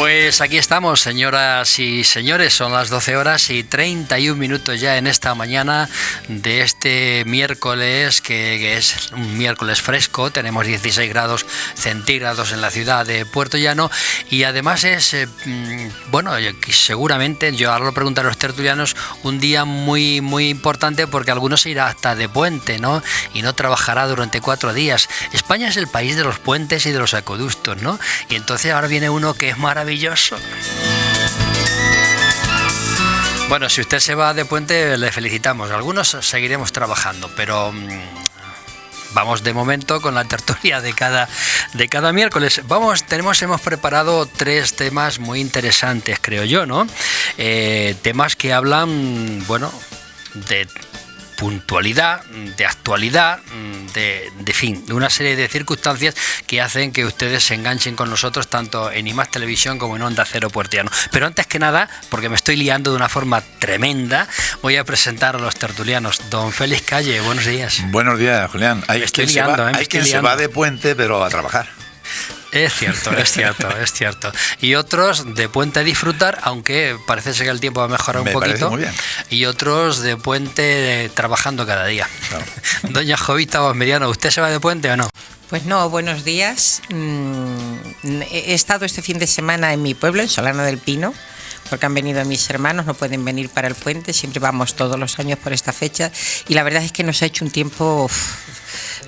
Pues aquí estamos, señoras y señores, son las 12 horas y 31 minutos ya en esta mañana de este miércoles, que es un miércoles fresco. Tenemos 16 grados centígrados en la ciudad de Puerto Llano y además es, bueno, seguramente, yo ahora lo preguntaré a los tertulianos, un día muy importante porque algunos se irá hasta de puente, ¿no? Y no trabajará durante 4 días. España es el país de los puentes y de los acueductos, ¿no? Y entonces ahora viene uno que es maravilloso. Bueno, si usted se va de puente, le felicitamos. Algunos seguiremos trabajando, pero vamos de momento con la tertulia de cada miércoles. Hemos preparado 3 temas muy interesantes, creo yo, ¿no? Temas que hablan, bueno, de puntualidad, de actualidad, de fin, de una serie de circunstancias que hacen que ustedes se enganchen con nosotros tanto en IMAX Televisión como en Onda Cero Puerto Llano. Pero antes que nada, porque me estoy liando de una forma tremenda, voy a presentar a los tertulianos. Don Félix Calle, buenos días. Buenos días, Julián. Hay quien se va de puente, pero a trabajar. Es cierto. Y otros de puente a disfrutar, aunque parece ser que el tiempo va a mejorar un poquito. Muy bien. Y otros de puente trabajando cada día. Claro. Doña Jovita Bosmeriano, ¿usted se va de puente o no? Pues no, buenos días. He estado este fin de semana en mi pueblo, en Solano del Pino, porque han venido mis hermanos, no pueden venir para el puente, siempre vamos todos los años por esta fecha, y la verdad es que nos ha hecho un tiempo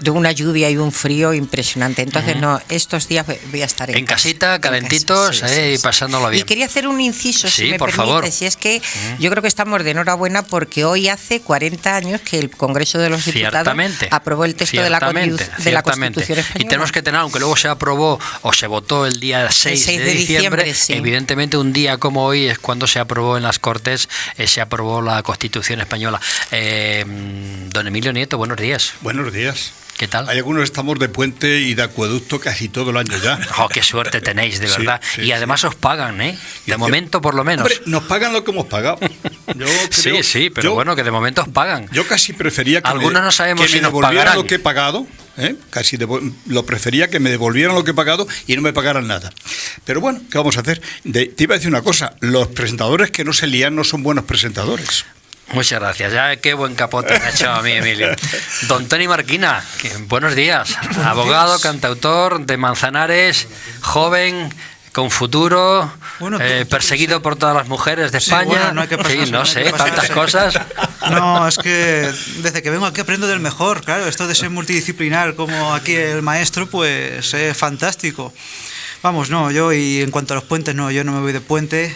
de una lluvia y un frío impresionante. Entonces, no, estos días voy a estar en casita, calentitos, y pasándolo bien. Y quería hacer un inciso, si me por permite, favor. Si es que yo creo que estamos de enhorabuena porque hoy hace 40 años que el Congreso de los Diputados aprobó el texto de la Constitución española. Y tenemos que tener, aunque luego se aprobó o se votó el día 6 de diciembre, sí. Evidentemente un día como hoy es cuando se aprobó en las Cortes, se aprobó la Constitución española. Don Emilio Nieto, buenos días. Buenos días. ¿Qué tal? Hay algunos estamos de puente y de acueducto casi todo el año ya. Oh, qué suerte tenéis, de verdad. Sí, y además os pagan, ¿eh? De momento, por lo menos. Hombre, nos pagan lo que hemos pagado. Yo creo, pero bueno, que de momento os pagan. Yo casi prefería que algunos no sabemos si me nos devolvieran pagarán lo que he pagado. Lo prefería que me devolvieran lo que he pagado y no me pagaran nada. Pero bueno, ¿qué vamos a hacer? Te iba a decir una cosa, los presentadores que no se lían no son buenos presentadores. Muchas gracias, ya qué buen capote me ha hecho a mí, Emilio. Don Toni Marquina, buenos días. Abogado, cantautor de Manzanares, joven, con futuro, perseguido por todas las mujeres de España. Bueno, no hay que pasarse, no sé, tantas cosas. No, es que desde que vengo aquí aprendo del mejor, claro. Esto de ser multidisciplinar como aquí el maestro, pues es fantástico. Vamos, no, yo y en cuanto a los puentes, no, yo no me voy de puente,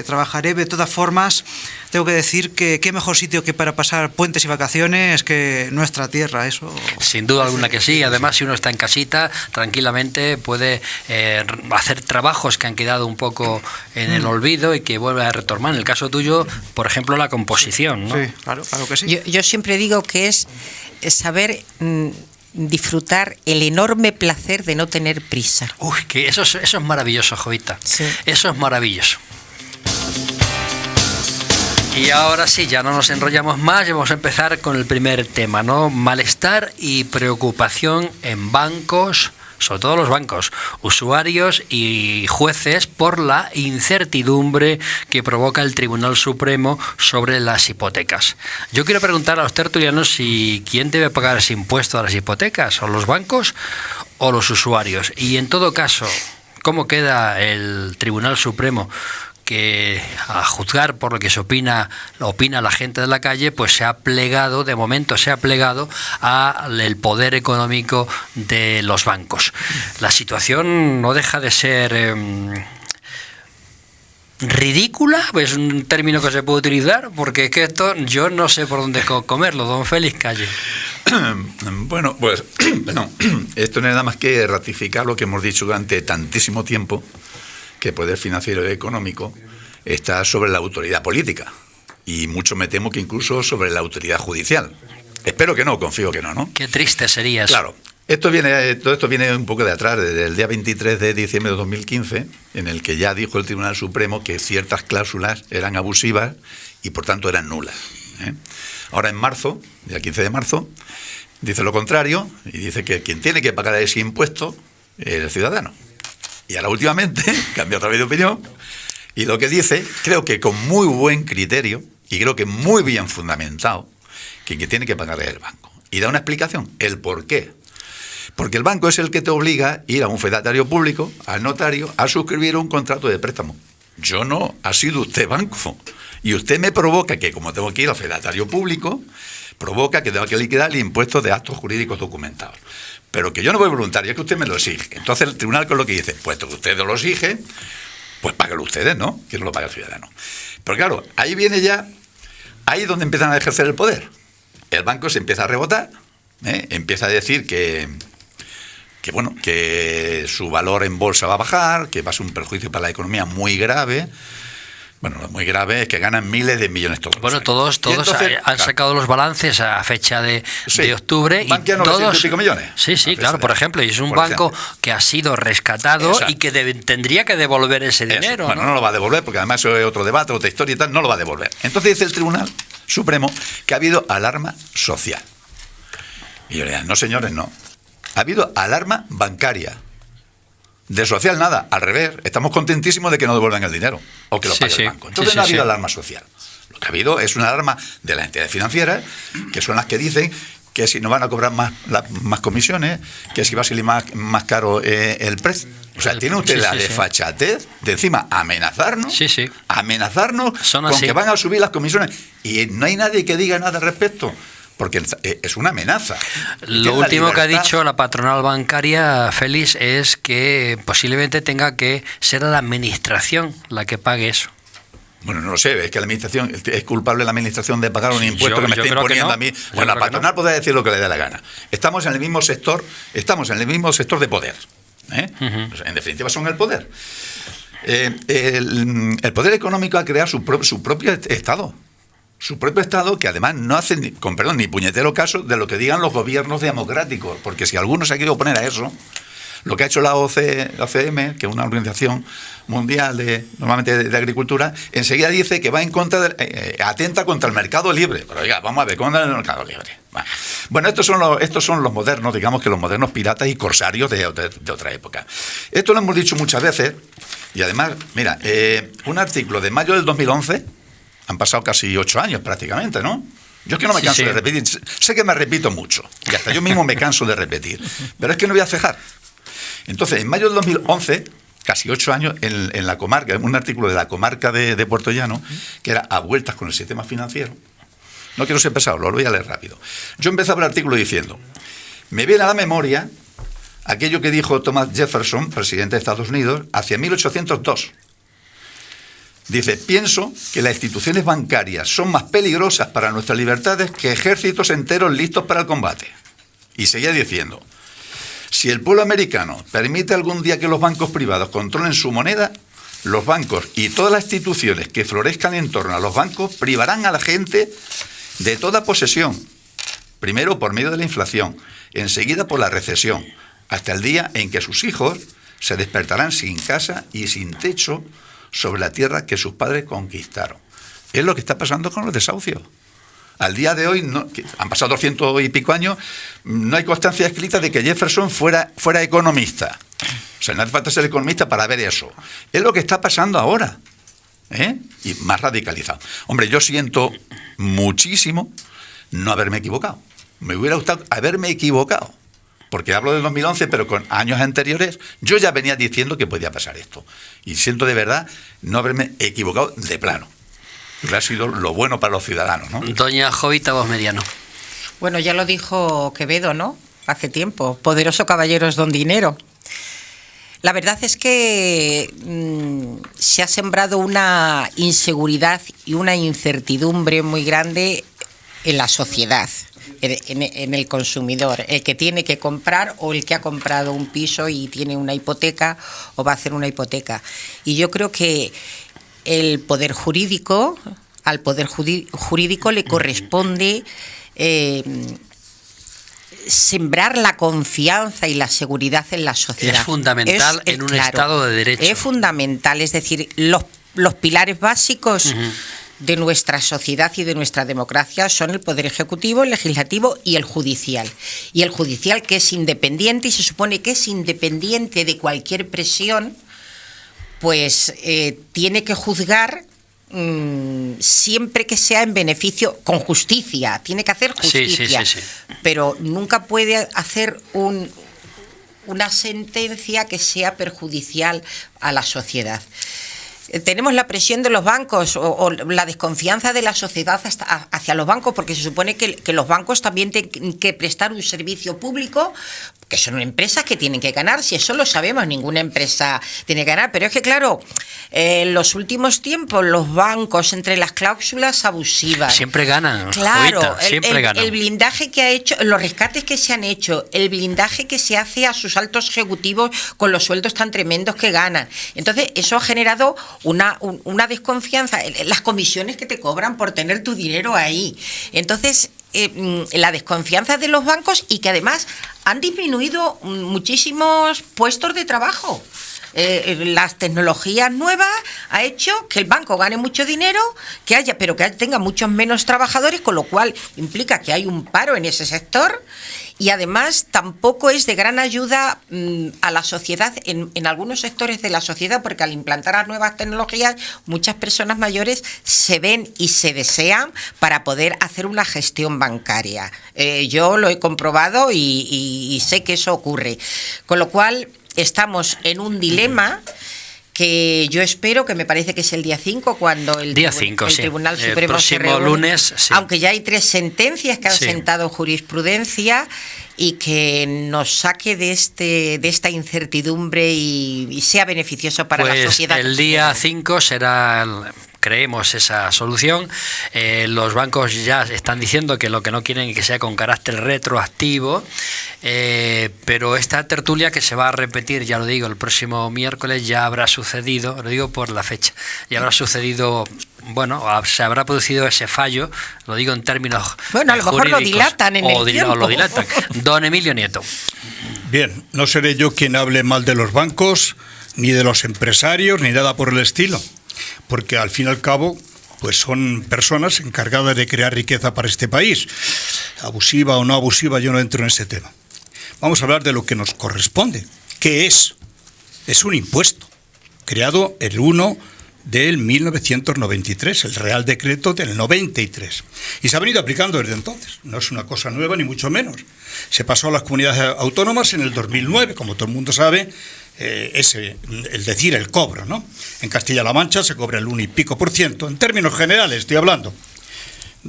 trabajaré. De todas formas, tengo que decir que qué mejor sitio que para pasar puentes y vacaciones que nuestra tierra, eso. Sin duda alguna que sí, además si uno está en casita, tranquilamente puede hacer trabajos que han quedado un poco en el olvido y que vuelve a retomar. En el caso tuyo, por ejemplo, la composición, ¿no? Sí, claro que sí. Yo siempre digo que es saber disfrutar el enorme placer de no tener prisa. Uy, que eso es maravilloso, Jovita. Sí. Eso es maravilloso. Y ahora sí, ya no nos enrollamos más y vamos a empezar con el primer tema, ¿no? Malestar y preocupación en bancos, sobre todo los bancos, usuarios y jueces, por la incertidumbre que provoca el Tribunal Supremo sobre las hipotecas. Yo quiero preguntar a los tertulianos si quién debe pagar ese impuesto a las hipotecas, o los bancos o los usuarios. Y en todo caso, ¿cómo queda el Tribunal Supremo? Que a juzgar por lo que opina la gente de la calle, pues de momento se ha plegado al poder económico de los bancos. La situación no deja de ser ridícula, es un término que se puede utilizar, porque es que esto yo no sé por dónde comerlo, don Félix Calle. Bueno, pues esto no es nada más que ratificar lo que hemos dicho durante tantísimo tiempo, que el poder financiero y económico está sobre la autoridad política y mucho me temo que incluso sobre la autoridad judicial. Espero que no, confío que no, ¿no? Qué triste sería eso. Claro. Todo esto viene un poco de atrás, desde el día 23 de diciembre de 2015, en el que ya dijo el Tribunal Supremo que ciertas cláusulas eran abusivas y por tanto eran nulas. Ahora en marzo, el 15 de marzo, dice lo contrario y dice que quien tiene que pagar ese impuesto es el ciudadano. Y ahora últimamente cambia otra vez de opinión y lo que dice, creo que con muy buen criterio y creo que muy bien fundamentado, que quien tiene que pagar es el banco. Y da una explicación, el por qué. Porque el banco es el que te obliga a ir a un fedatario público, al notario, a suscribir un contrato de préstamo. Yo no, ha sido usted banco. Y usted me provoca que, como tengo que ir al fedatario público, provoca que tengo que liquidar el impuesto de actos jurídicos documentados. Pero que yo no voy voluntario, es que usted me lo exige. Entonces el tribunal, ¿con lo que dice? Puesto que usted lo exige, pues páguenlo ustedes, ¿no? Que no lo paga el ciudadano. Pero claro, ahí viene ya, ahí es donde empiezan a ejercer el poder. El banco se empieza a rebotar, empieza a decir que su valor en bolsa va a bajar, que va a ser un perjuicio para la economía muy grave. Bueno, lo muy grave es que ganan miles de millones todos. Bueno, todos entonces, han sacado los balances a fecha de octubre. Bankia, y 900 y pico millones. Sí, claro, por ejemplo, y es un banco que ha sido rescatado. Exacto. Y que tendría que devolver ese dinero. Bueno, no lo va a devolver, porque además es otro debate, otra historia y tal, no lo va a devolver. Entonces dice el Tribunal Supremo que ha habido alarma social. Y yo le digo, no señores, no. Ha habido alarma bancaria. De social nada, al revés, estamos contentísimos de que no devuelvan el dinero o que lo pague el banco. Entonces no ha habido alarma social. Lo que ha habido es una alarma de las entidades financieras, que son las que dicen que si no van a cobrar más comisiones, que si va a salir más caro el precio. O sea, tiene usted la desfachatez de encima amenazarnos, amenazarnos con que van a subir las comisiones. Y no hay nadie que diga nada al respecto. Porque es una amenaza. Lo último que ha dicho la patronal bancaria, Félix, es que posiblemente tenga que ser la administración la que pague eso. Bueno, no lo sé, es que la administración es culpable la administración de pagar un impuesto que me está imponiendo a mí. Bueno, la patronal podrá decir lo que le dé la gana. Estamos en el mismo sector de poder. En definitiva son el poder. El poder económico ha creado su propio Estado. Su propio Estado, que además no hace ni puñetero caso de lo que digan los gobiernos democráticos, porque si alguno se ha querido oponer a eso, lo que ha hecho la OCM, que es una organización mundial normalmente de agricultura, enseguida dice que va en contra atenta contra el mercado libre. Pero oiga, vamos a ver, ¿cómo anda el mercado libre? Bueno, estos son los modernos, digamos que los modernos piratas y corsarios de otra época. Esto lo hemos dicho muchas veces, y además, mira, un artículo de mayo del 2011, han pasado casi 8 años prácticamente, ¿no? Yo es que no me canso de repetir. Sé que me repito mucho, y hasta yo mismo me canso de repetir, pero es que no voy a cejar. Entonces, en mayo del 2011, casi 8 años, en la comarca, en un artículo de la comarca de Puerto Llano, que era a vueltas con el sistema financiero. No quiero ser pesado, lo voy a leer rápido. Yo empezaba el artículo diciendo, me viene a la memoria aquello que dijo Thomas Jefferson, presidente de Estados Unidos, hacia 1802. Dice, pienso que las instituciones bancarias son más peligrosas para nuestras libertades que ejércitos enteros listos para el combate. Y seguía diciendo, si el pueblo americano permite algún día que los bancos privados controlen su moneda, los bancos y todas las instituciones que florezcan en torno a los bancos privarán a la gente de toda posesión, primero por medio de la inflación, enseguida por la recesión, hasta el día en que sus hijos se despertarán sin casa y sin techo sobre la tierra que sus padres conquistaron. Es lo que está pasando con los desahucios. Al día de hoy, han pasado 200 y pico años, no hay constancia escrita de que Jefferson fuera economista. O sea, no hace falta ser economista para ver eso. Es lo que está pasando ahora. Y más radicalizado. Hombre, yo siento muchísimo no haberme equivocado. Me hubiera gustado haberme equivocado. Porque hablo del 2011, pero con años anteriores yo ya venía diciendo que podía pasar esto. Y siento de verdad no haberme equivocado de plano. Hubiera sido lo bueno para los ciudadanos, ¿no? Doña Jovita Voz Mediano. Bueno, ya lo dijo Quevedo, ¿no? Hace tiempo. Poderoso caballero es don dinero. La verdad es que se ha sembrado una inseguridad y una incertidumbre muy grande en la sociedad. En el consumidor, el que tiene que comprar o el que ha comprado un piso y tiene una hipoteca o va a hacer una hipoteca. Y yo creo que al poder jurídico le corresponde sembrar la confianza y la seguridad en la sociedad. Es fundamental en un Estado de Derecho. Es fundamental, es decir, los pilares básicos de nuestra sociedad y de nuestra democracia son el Poder Ejecutivo, el Legislativo y el Judicial. Y el Judicial, que es independiente y se supone que es independiente de cualquier presión, pues tiene que juzgar siempre que sea en beneficio, con justicia, tiene que hacer justicia, sí. Pero nunca puede hacer una sentencia que sea perjudicial a la sociedad. Tenemos la presión de los bancos o la desconfianza de la sociedad hacia los bancos, porque se supone que los bancos también tienen que prestar un servicio público, que son empresas que tienen que ganar, si eso lo sabemos, ninguna empresa tiene que ganar, pero es que claro, en los últimos tiempos los bancos, entre las cláusulas abusivas, siempre ganan, claro, Jovita, siempre ganan. El blindaje que ha hecho, los rescates que se han hecho, el blindaje que se hace a sus altos ejecutivos con los sueldos tan tremendos que ganan, entonces eso ha generado una desconfianza, las comisiones que te cobran por tener tu dinero ahí, entonces la desconfianza de los bancos, y que además han disminuido muchísimos puestos de trabajo. Las tecnologías nuevas ha hecho que el banco gane mucho dinero, pero que tenga muchos menos trabajadores, con lo cual implica que hay un paro en ese sector. Y además tampoco es de gran ayuda a la sociedad, en algunos sectores de la sociedad, porque al implantar las nuevas tecnologías, muchas personas mayores se ven y se desean para poder hacer una gestión bancaria. Yo lo he comprobado y sé que eso ocurre. Con lo cual estamos en un dilema que yo espero, que me parece que es el día 5, cuando el Tribunal Supremo se reúne, lunes, sí. Aunque ya hay 3 sentencias que han sentado jurisprudencia, y que nos saque de esta incertidumbre y sea beneficioso para la sociedad. El día 5 será creemos esa solución. Los bancos ya están diciendo que lo que no quieren es que sea con carácter retroactivo, pero esta tertulia, que se va a repetir, ya lo digo, el próximo miércoles, ya habrá sucedido, lo digo por la fecha, ya habrá sucedido, bueno, se habrá producido ese fallo, lo digo en términos bueno, a lo mejor lo dilatan en el tiempo. Lo dilatan. Don Emilio Nieto. Bien, no seré yo quien hable mal de los bancos, ni de los empresarios, ni nada por el estilo, porque al fin y al cabo pues son personas encargadas de crear riqueza para este país. Abusiva o no abusiva, yo no entro en ese tema. Vamos a hablar de lo que nos corresponde. ¿Qué es? Es un impuesto creado el 1 del 1993, el Real Decreto del 93. Y se ha venido aplicando desde entonces. No es una cosa nueva, ni mucho menos. Se pasó a las comunidades autónomas en el 2009, como todo el mundo sabe, el cobro, ¿no? En Castilla-La Mancha se cobra el 1 y pico %, en términos generales estoy hablando.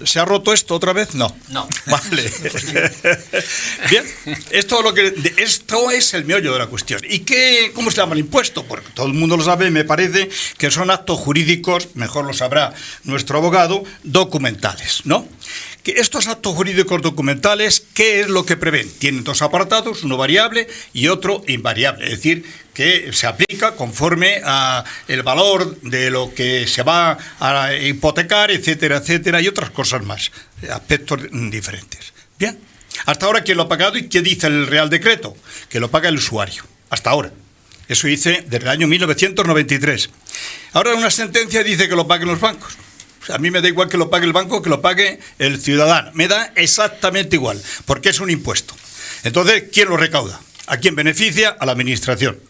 ¿Se ha roto esto otra vez? No. Vale. Bien, esto es el meollo de la cuestión. ¿Y cómo se llama el impuesto? Porque todo el mundo lo sabe, me parece que son actos jurídicos, mejor lo sabrá nuestro abogado, documentales, ¿no? Que estos actos jurídicos documentales, ¿qué es lo que prevén? Tienen 2 apartados, uno variable y otro invariable, es decir, que se aplica conforme a el valor de lo que se va a hipotecar, etcétera, etcétera, y otras cosas más, aspectos diferentes. Bien, hasta ahora, ¿quién lo ha pagado y qué dice el Real Decreto? Que lo paga el usuario, hasta ahora. Eso dice desde el año 1993. Ahora una sentencia dice que lo paguen los bancos. A mí me da igual que lo pague el banco que lo pague el ciudadano. Me da exactamente igual, porque es un impuesto. Entonces, ¿quién lo recauda? ¿A quién beneficia? A la Administración.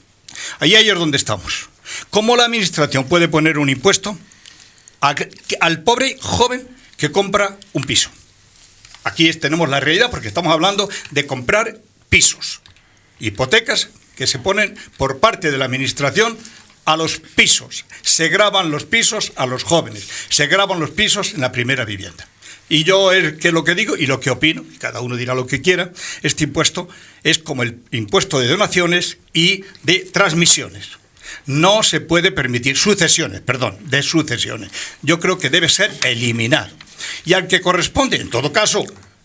Ahí es donde estamos. ¿Cómo la Administración puede poner un impuesto al pobre joven que compra un piso? Aquí tenemos la realidad, porque estamos hablando de comprar pisos. Hipotecas que se ponen por parte de la Administración a los pisos. Se graban los pisos a los jóvenes. Se graban los pisos en la primera vivienda. Y yo es que lo que digo y lo que opino, y cada uno dirá lo que quiera, este impuesto es como el impuesto de donaciones y de transmisiones. No se puede permitir de sucesiones. Yo creo que debe ser eliminado. Y al que corresponde, en todo caso,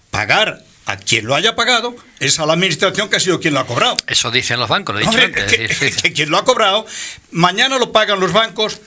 pagar a quien lo haya pagado es a la Administración, que ha sido quien lo ha cobrado. Eso dicen los bancos, lo he dicho antes. Que quien lo ha cobrado, mañana lo pagan los bancos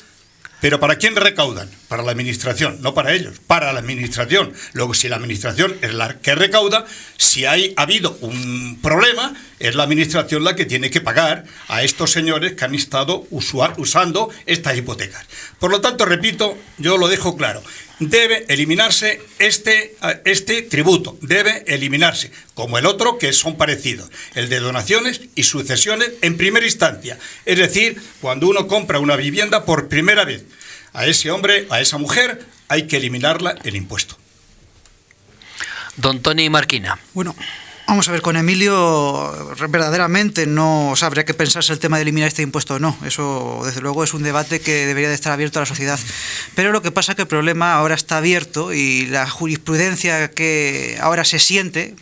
Pero ¿para quién recaudan? Para la administración, no para ellos, para la administración. Luego, si la administración es la que recauda, si ha habido un problema, es la administración la que tiene que pagar a estos señores que han estado usando estas hipotecas. Por lo tanto, repito, yo lo dejo claro. Debe eliminarse este tributo, debe eliminarse, como el otro que son parecidos, el de donaciones y sucesiones en primera instancia. Es decir, cuando uno compra una vivienda por primera vez, a ese hombre, a esa mujer, hay que eliminarla el impuesto. Don Toni Marquina. Bueno, vamos a ver, con Emilio verdaderamente no habría que pensarse el tema de eliminar este impuesto o no. Eso, desde luego, es un debate que debería de estar abierto a la sociedad. Pero lo que pasa es que el problema ahora está abierto y la jurisprudencia que ahora se siente,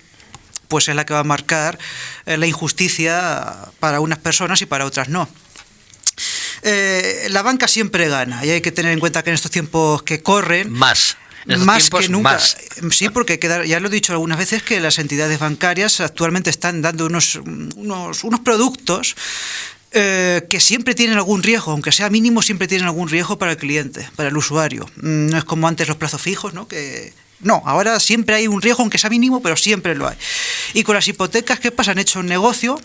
pues es la que va a marcar la injusticia para unas personas y para otras no. La banca siempre gana y hay que tener en cuenta que en estos tiempos que corren... Más que nunca. Más. Sí, porque ya lo he dicho algunas veces que las entidades bancarias actualmente están dando unos productos que siempre tienen algún riesgo, aunque sea mínimo, siempre tienen algún riesgo para el cliente, para el usuario. No es como antes los plazos fijos, ¿no? No, ahora siempre hay un riesgo, aunque sea mínimo, pero siempre lo hay. Y con las hipotecas, ¿qué pasa? Han hecho un negocio.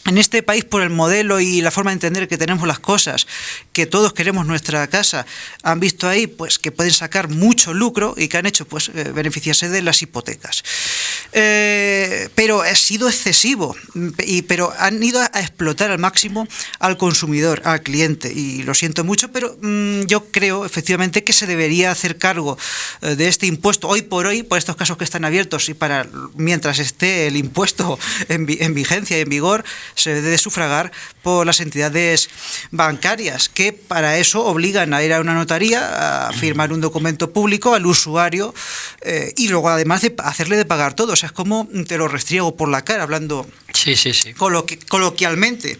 En este país, por el modelo y la forma de entender que tenemos las cosas, que todos queremos nuestra casa, han visto ahí pues que pueden sacar mucho lucro y que han hecho pues beneficiarse de las hipotecas. Pero ha sido excesivo, pero han ido a explotar al máximo al consumidor, al cliente, y lo siento mucho, pero yo creo efectivamente que se debería hacer cargo de este impuesto hoy por estos casos que están abiertos y para mientras esté el impuesto en vigencia y en vigor, se debe sufragar por las entidades bancarias, que para eso obligan a ir a una notaría, a firmar un documento público al usuario y luego además de hacerle de pagar todo. O sea, es como te lo restriego por la cara, hablando sí. coloquialmente.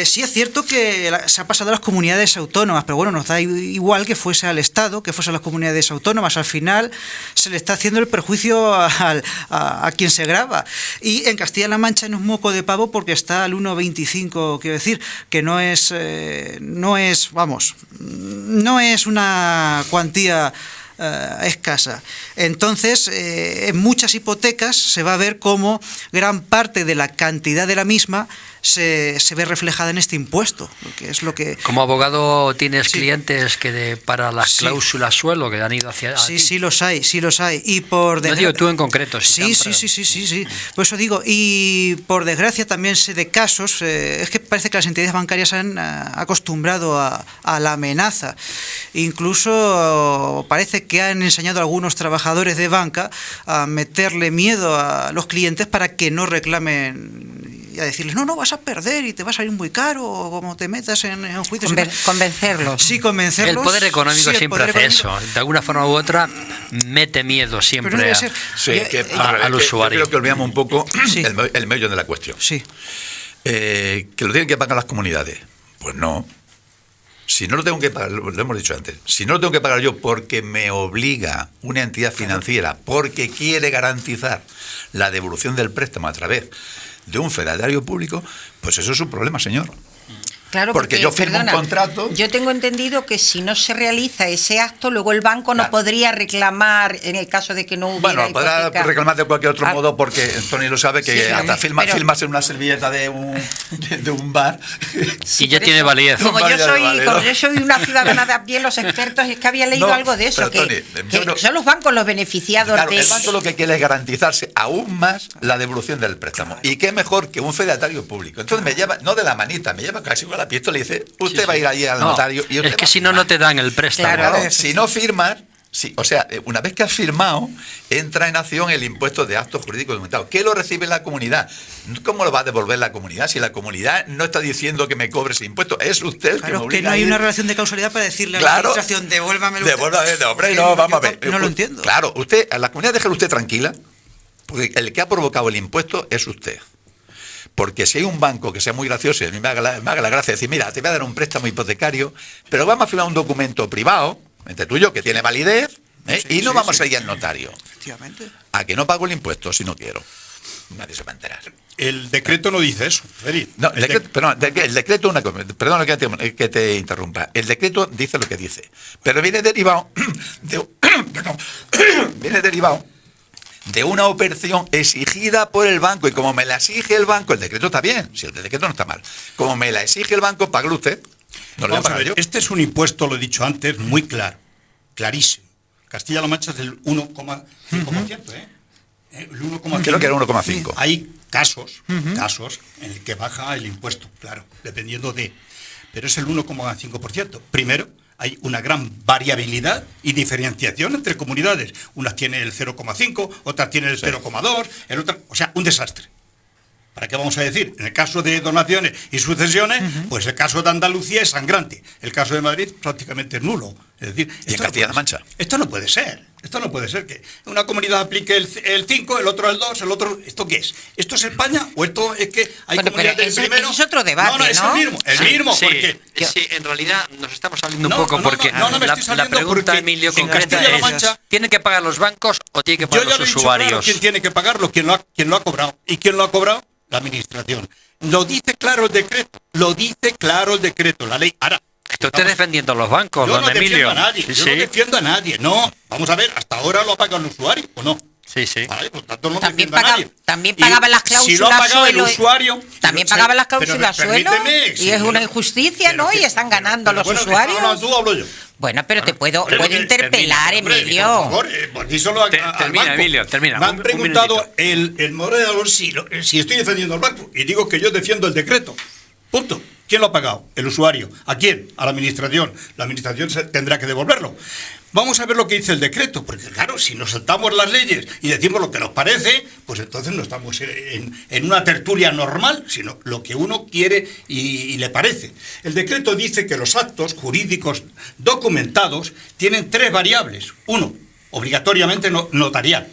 Sí es cierto que se ha pasado a las comunidades autónomas, pero bueno, nos da igual que fuese al Estado, que fuese a las comunidades autónomas. Al final se le está haciendo el perjuicio a quien se grava. Y en Castilla-La Mancha no es moco de pavo porque está al 1,25, quiero decir, que no es una cuantía escasa. Entonces, en muchas hipotecas se va a ver cómo gran parte de la cantidad de la misma se ve reflejada en este impuesto, que es lo que... Como abogado tienes clientes que para las cláusulas suelo que han ido hacia... Sí los hay. Y por no digo tú en concreto. Sí. Por eso digo, y por desgracia también sé de casos, es que parece que las entidades bancarias se han acostumbrado a la amenaza. Incluso parece que han enseñado a algunos trabajadores de banca a meterle miedo a los clientes para que no reclamen y a decirles, no, vas a perder y te va a salir muy caro, o como te metas en juicios. Convencerlos. Sí, convencerlos. El poder económico siempre hace eso. De alguna forma u otra, mete miedo siempre al usuario. Yo creo que olvidamos un poco el meollo de la cuestión. Sí. Que lo tienen que pagar las comunidades. Pues no. Si no lo tengo que pagar, lo hemos dicho antes, si no lo tengo que pagar yo porque me obliga una entidad financiera, porque quiere garantizar la devolución del préstamo a través de un fedatario público, pues eso es un problema, señor. Claro, porque yo firmo un contrato. Yo tengo entendido que si no se realiza ese acto, luego el banco no podría reclamar en el caso de que no hubiera. Bueno, podrá reclamar de cualquier otro modo, porque Tony lo sabe que hasta filmas en una servilleta de un bar. Y ya tiene validez. Como yo soy una ciudadana de a pie, los expertos, es que había leído algo de eso, que son los bancos los beneficiados. Claro, el banco lo que quiere es garantizarse aún más la devolución del préstamo. Y qué mejor que un fedatario público. Entonces me lleva, no de la manita, me lleva casi con la pistola y dice, usted va a ir allí al notario. Y es que si no te dan el préstamo. Claro, si no firmas, o sea, una vez que has firmado, entra en acción el impuesto de actos jurídicos documentados. ¿Qué lo recibe la comunidad? ¿Cómo lo va a devolver la comunidad? Si la comunidad no está diciendo que me cobre ese impuesto, es usted el que me obliga. Que no hay una relación de causalidad para decirle a la administración, devuélvamelo. Hombre, no, vamos a ver. No lo entiendo. Claro, a la comunidad déjelo usted tranquila, porque el que ha provocado el impuesto es usted. Porque si hay un banco que sea muy gracioso y a mí me haga la gracia de decir, mira, te voy a dar un préstamo hipotecario, pero vamos a firmar un documento privado, entre tú y yo, que tiene validez, y no vamos a ir al notario. Efectivamente. A que no pago el impuesto si no quiero. Nadie se va a enterar. el decreto no dice eso. No, el decreto, una cosa, perdona que te interrumpa. El decreto dice lo que dice, pero viene derivado de una operación exigida por el banco, y como me la exige el banco, el decreto está bien, si el decreto no está mal, como me la exige el banco, págalo usted. No lo voy a pagar yo. Este es un impuesto, lo he dicho antes, muy claro, clarísimo. Castilla-La Mancha es del 1,5%, El 1,5%. Creo que era 1,5. Hay casos en el que baja el impuesto, claro, dependiendo de... Pero es el 1,5%. Primero, hay una gran variabilidad y diferenciación entre comunidades. Unas tienen el 0,5, otras tienen el 0,2, el otro... O sea, un desastre. ¿Para qué vamos a decir? En el caso de donaciones y sucesiones, pues el caso de Andalucía es sangrante. El caso de Madrid prácticamente es nulo. Es decir, ¿y en Castilla-La Mancha? Esto no puede ser. Esto no puede ser que una comunidad aplique el 5, el otro el 2, el otro... ¿Esto qué es? ¿Esto es España o esto es que hay comunidades del primero? Eso es otro debate, ¿no? Es el mismo. Sí, porque... sí, en realidad nos estamos saliendo un poco porque la pregunta, Emilio, concreta es, ¿tienen que pagar los bancos o tienen que pagar los usuarios? Claro, ¿quién tiene que pagarlo? ¿Quién lo ha cobrado? ¿Y quién lo ha cobrado? La administración. Lo dice claro el decreto, la ley. Ahora, Esto está defendiendo a los bancos, yo don Emilio. Yo no defiendo a nadie, no. Vamos a ver, hasta ahora lo ha pagado el usuario, ¿o no? Sí. Vale, por tanto, no también defiendo a nadie. También pagaban las cláusulas si lo ha pagado suelo. El usuario, también pagaban las cláusulas suelo. Y es una injusticia, ¿no? Y están ganando los usuarios. Hablas tú, hablo yo. Bueno, pero te puedo interpelar, Emilio. Por favor, pues díselo al banco. Emilio, termina. Me han preguntado el moderador si estoy defendiendo al banco. Y digo que yo defiendo el decreto. Punto. ¿Quién lo ha pagado? El usuario. ¿A quién? A la administración. La administración tendrá que devolverlo. Vamos a ver lo que dice el decreto, porque claro, si nos saltamos las leyes y decimos lo que nos parece, pues entonces no estamos en una tertulia normal, sino lo que uno quiere y le parece. El decreto dice que los actos jurídicos documentados tienen 3 variables. 1, obligatoriamente notarial.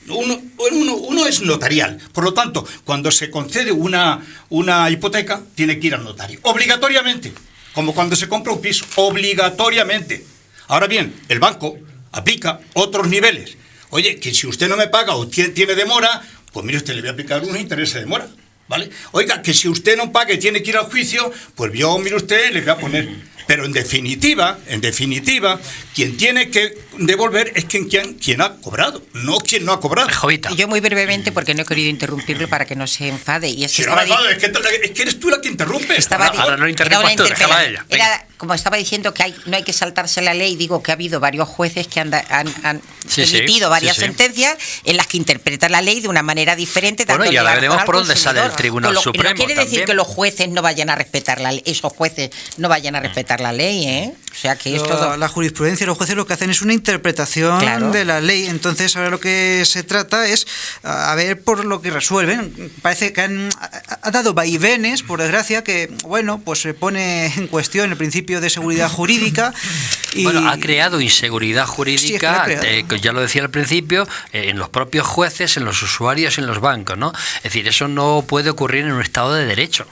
Uno es notarial. Por lo tanto, cuando se concede una hipoteca, tiene que ir al notario. Obligatoriamente. Como cuando se compra un piso. Obligatoriamente. Ahora bien, el banco aplica otros niveles. Oye, que si usted no me paga o tiene demora, pues mire usted, le voy a aplicar unos intereses de demora. ¿Vale? Oiga, que si usted no paga y tiene que ir al juicio, pues yo, mire usted, le voy a poner... Pero en definitiva, quien tiene que devolver es quien ha cobrado, no quien no ha cobrado. Jovita. Yo muy brevemente, porque no he querido interrumpirlo para que no se enfade. Y es que es que eres tú la que interrumpe. Ahora no interrumpas tú, déjala a ella. Como estaba diciendo que no hay que saltarse la ley, digo que ha habido varios jueces que han emitido varias sentencias en las que interpretan la ley de una manera diferente. Bueno, y ahora veremos por dónde sale el Tribunal Supremo. No quiere decir que los jueces no vayan a respetar la ley, esos jueces no vayan a respetar la ley, ¿eh? O sea que esto... La jurisprudencia y los jueces lo que hacen es una interpretación de la ley. Entonces ahora lo que se trata es a ver por lo que resuelven. Parece que ha dado vaivenes, por desgracia, que bueno, pues se pone en cuestión el principio de seguridad jurídica. Y... Bueno, ha creado inseguridad jurídica, ya lo decía al principio, en los propios jueces, en los usuarios, en los bancos, ¿no? Es decir, eso no puede ocurrir en un Estado de Derecho.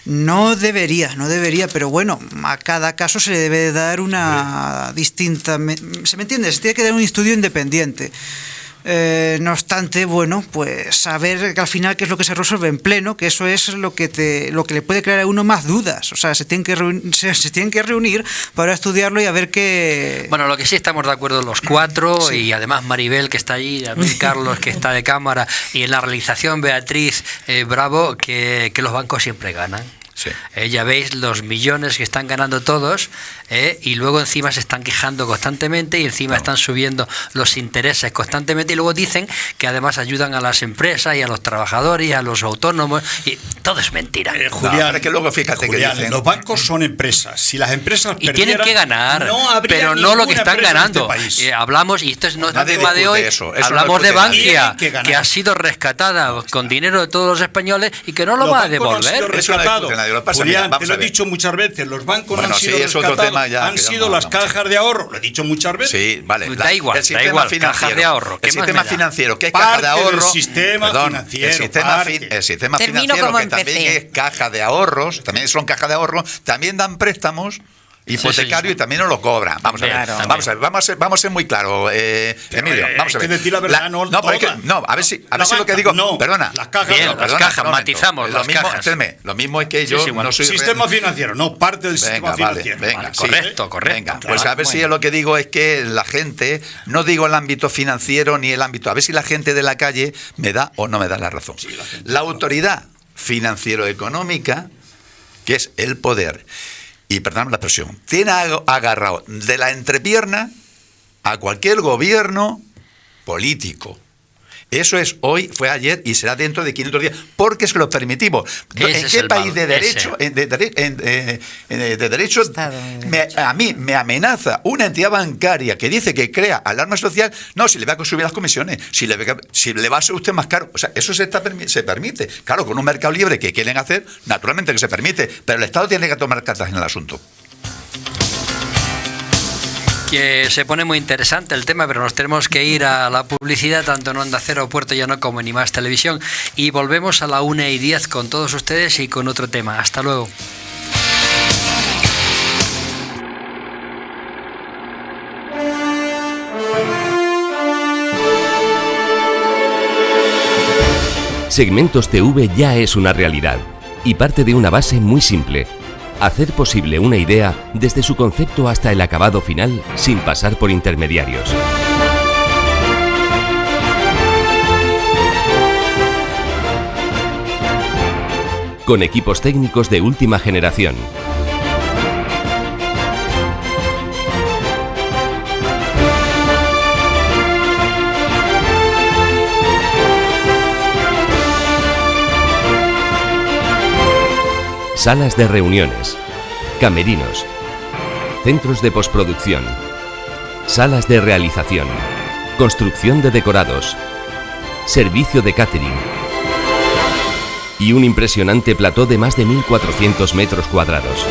No debería, pero bueno, a cada caso se le debe dar una distinta... ¿Se me entiende? Se tiene que dar un estudio independiente. No obstante, bueno, pues saber que al final qué es lo que se resuelve en pleno, que eso es lo que le puede crear a uno más dudas. O sea, se tienen que reunir para estudiarlo y a ver qué... Bueno, lo que sí estamos de acuerdo los 4, y además Maribel, que está allí, también Carlos, que está de cámara, y en la realización Beatriz Bravo, que los bancos siempre ganan. Sí. Ya veis los millones que están ganando todos, y luego encima se están quejando constantemente y encima están subiendo los intereses constantemente, y luego dicen que además ayudan a las empresas y a los trabajadores y a los autónomos, y todo es mentira. Julián, que luego fíjate Julián, que dicen... los bancos son empresas. Si las empresas y tienen que ganar, pero no lo que están ganando. Hablamos, y esto no es el tema de hoy, hablamos de Bankia, que ha sido rescatada con dinero de todos los españoles y que no lo va a devolver. Julián, te lo he dicho muchas veces, los bancos no han sido rescatados, han sido las cajas de ahorro, lo he dicho muchas veces. Sí, vale. Da igual, cajas de ahorro. El sistema financiero, que es caja de ahorro. El sistema financiero, que también es caja de ahorros, también son caja de ahorro, también dan préstamos hipotecario y también nos lo cobran. Vamos a ver, Claro. vamos a ser muy claros, Emilio. Vamos a ver. hay que decir la verdad, pero es que, a ver si lo que digo. No, perdona. las cajas. Bien, no, las perdona, cajas, un momento. matizamos Lo las mismo, cajas. espérame, lo mismo es que yo Sí, bueno. no soy Sistema financiero, no parte del sistema Venga, vale, financiero. venga, Vale, sí. correcto. Venga, Claro, pues a ver si lo que digo es que la gente, no digo el ámbito financiero ni el ámbito, a ver si la gente de la calle me da o no me da la razón. Sí, la gente. La autoridad financiero-económica, que es el poder, y perdón la expresión, tiene agarrado de la entrepierna a cualquier gobierno político. Eso es hoy, fue ayer y será dentro de 500 días, porque se lo permitimos. Ese ¿En es qué el país mal, de derecho, de derecho Estado de derecho. a mí me amenaza una entidad bancaria que dice que crea alarma social? No, si le va a subir las comisiones, si le va a ser usted más caro. O sea, eso se permite. Claro, con un mercado libre que quieren hacer, naturalmente que se permite, pero el Estado tiene que tomar cartas en el asunto. Que se pone muy interesante el tema, pero nos tenemos que ir a la publicidad, tanto en Onda Cero, Puerto Llano como en Más Televisión. Y volvemos a la 1:10 con todos ustedes y con otro tema. Hasta luego. Segmentos TV ya es una realidad y parte de una base muy simple: hacer posible una idea desde su concepto hasta el acabado final sin pasar por intermediarios. Con equipos técnicos de última generación. Salas de reuniones, camerinos, centros de postproducción, salas de realización, construcción de decorados, servicio de catering y un impresionante plató de más de 1.400 metros cuadrados.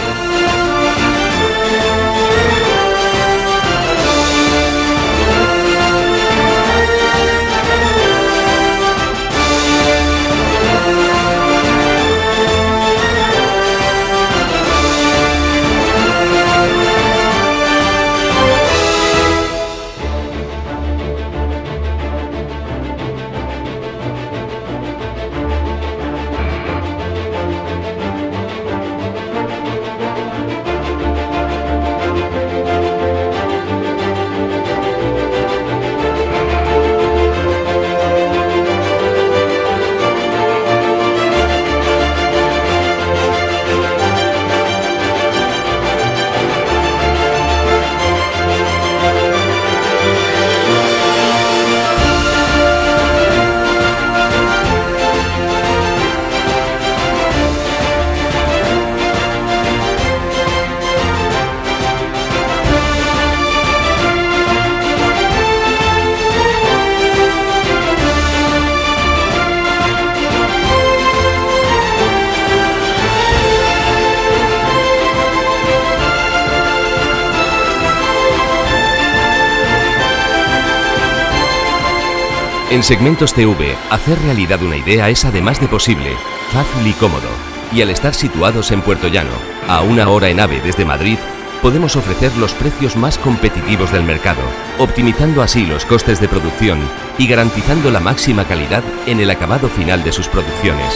En Segmentos TV, hacer realidad una idea es además de posible, fácil y cómodo. Y al estar situados en Puerto Llano, a 1 hora en AVE desde Madrid, podemos ofrecer los precios más competitivos del mercado, optimizando así los costes de producción y garantizando la máxima calidad en el acabado final de sus producciones.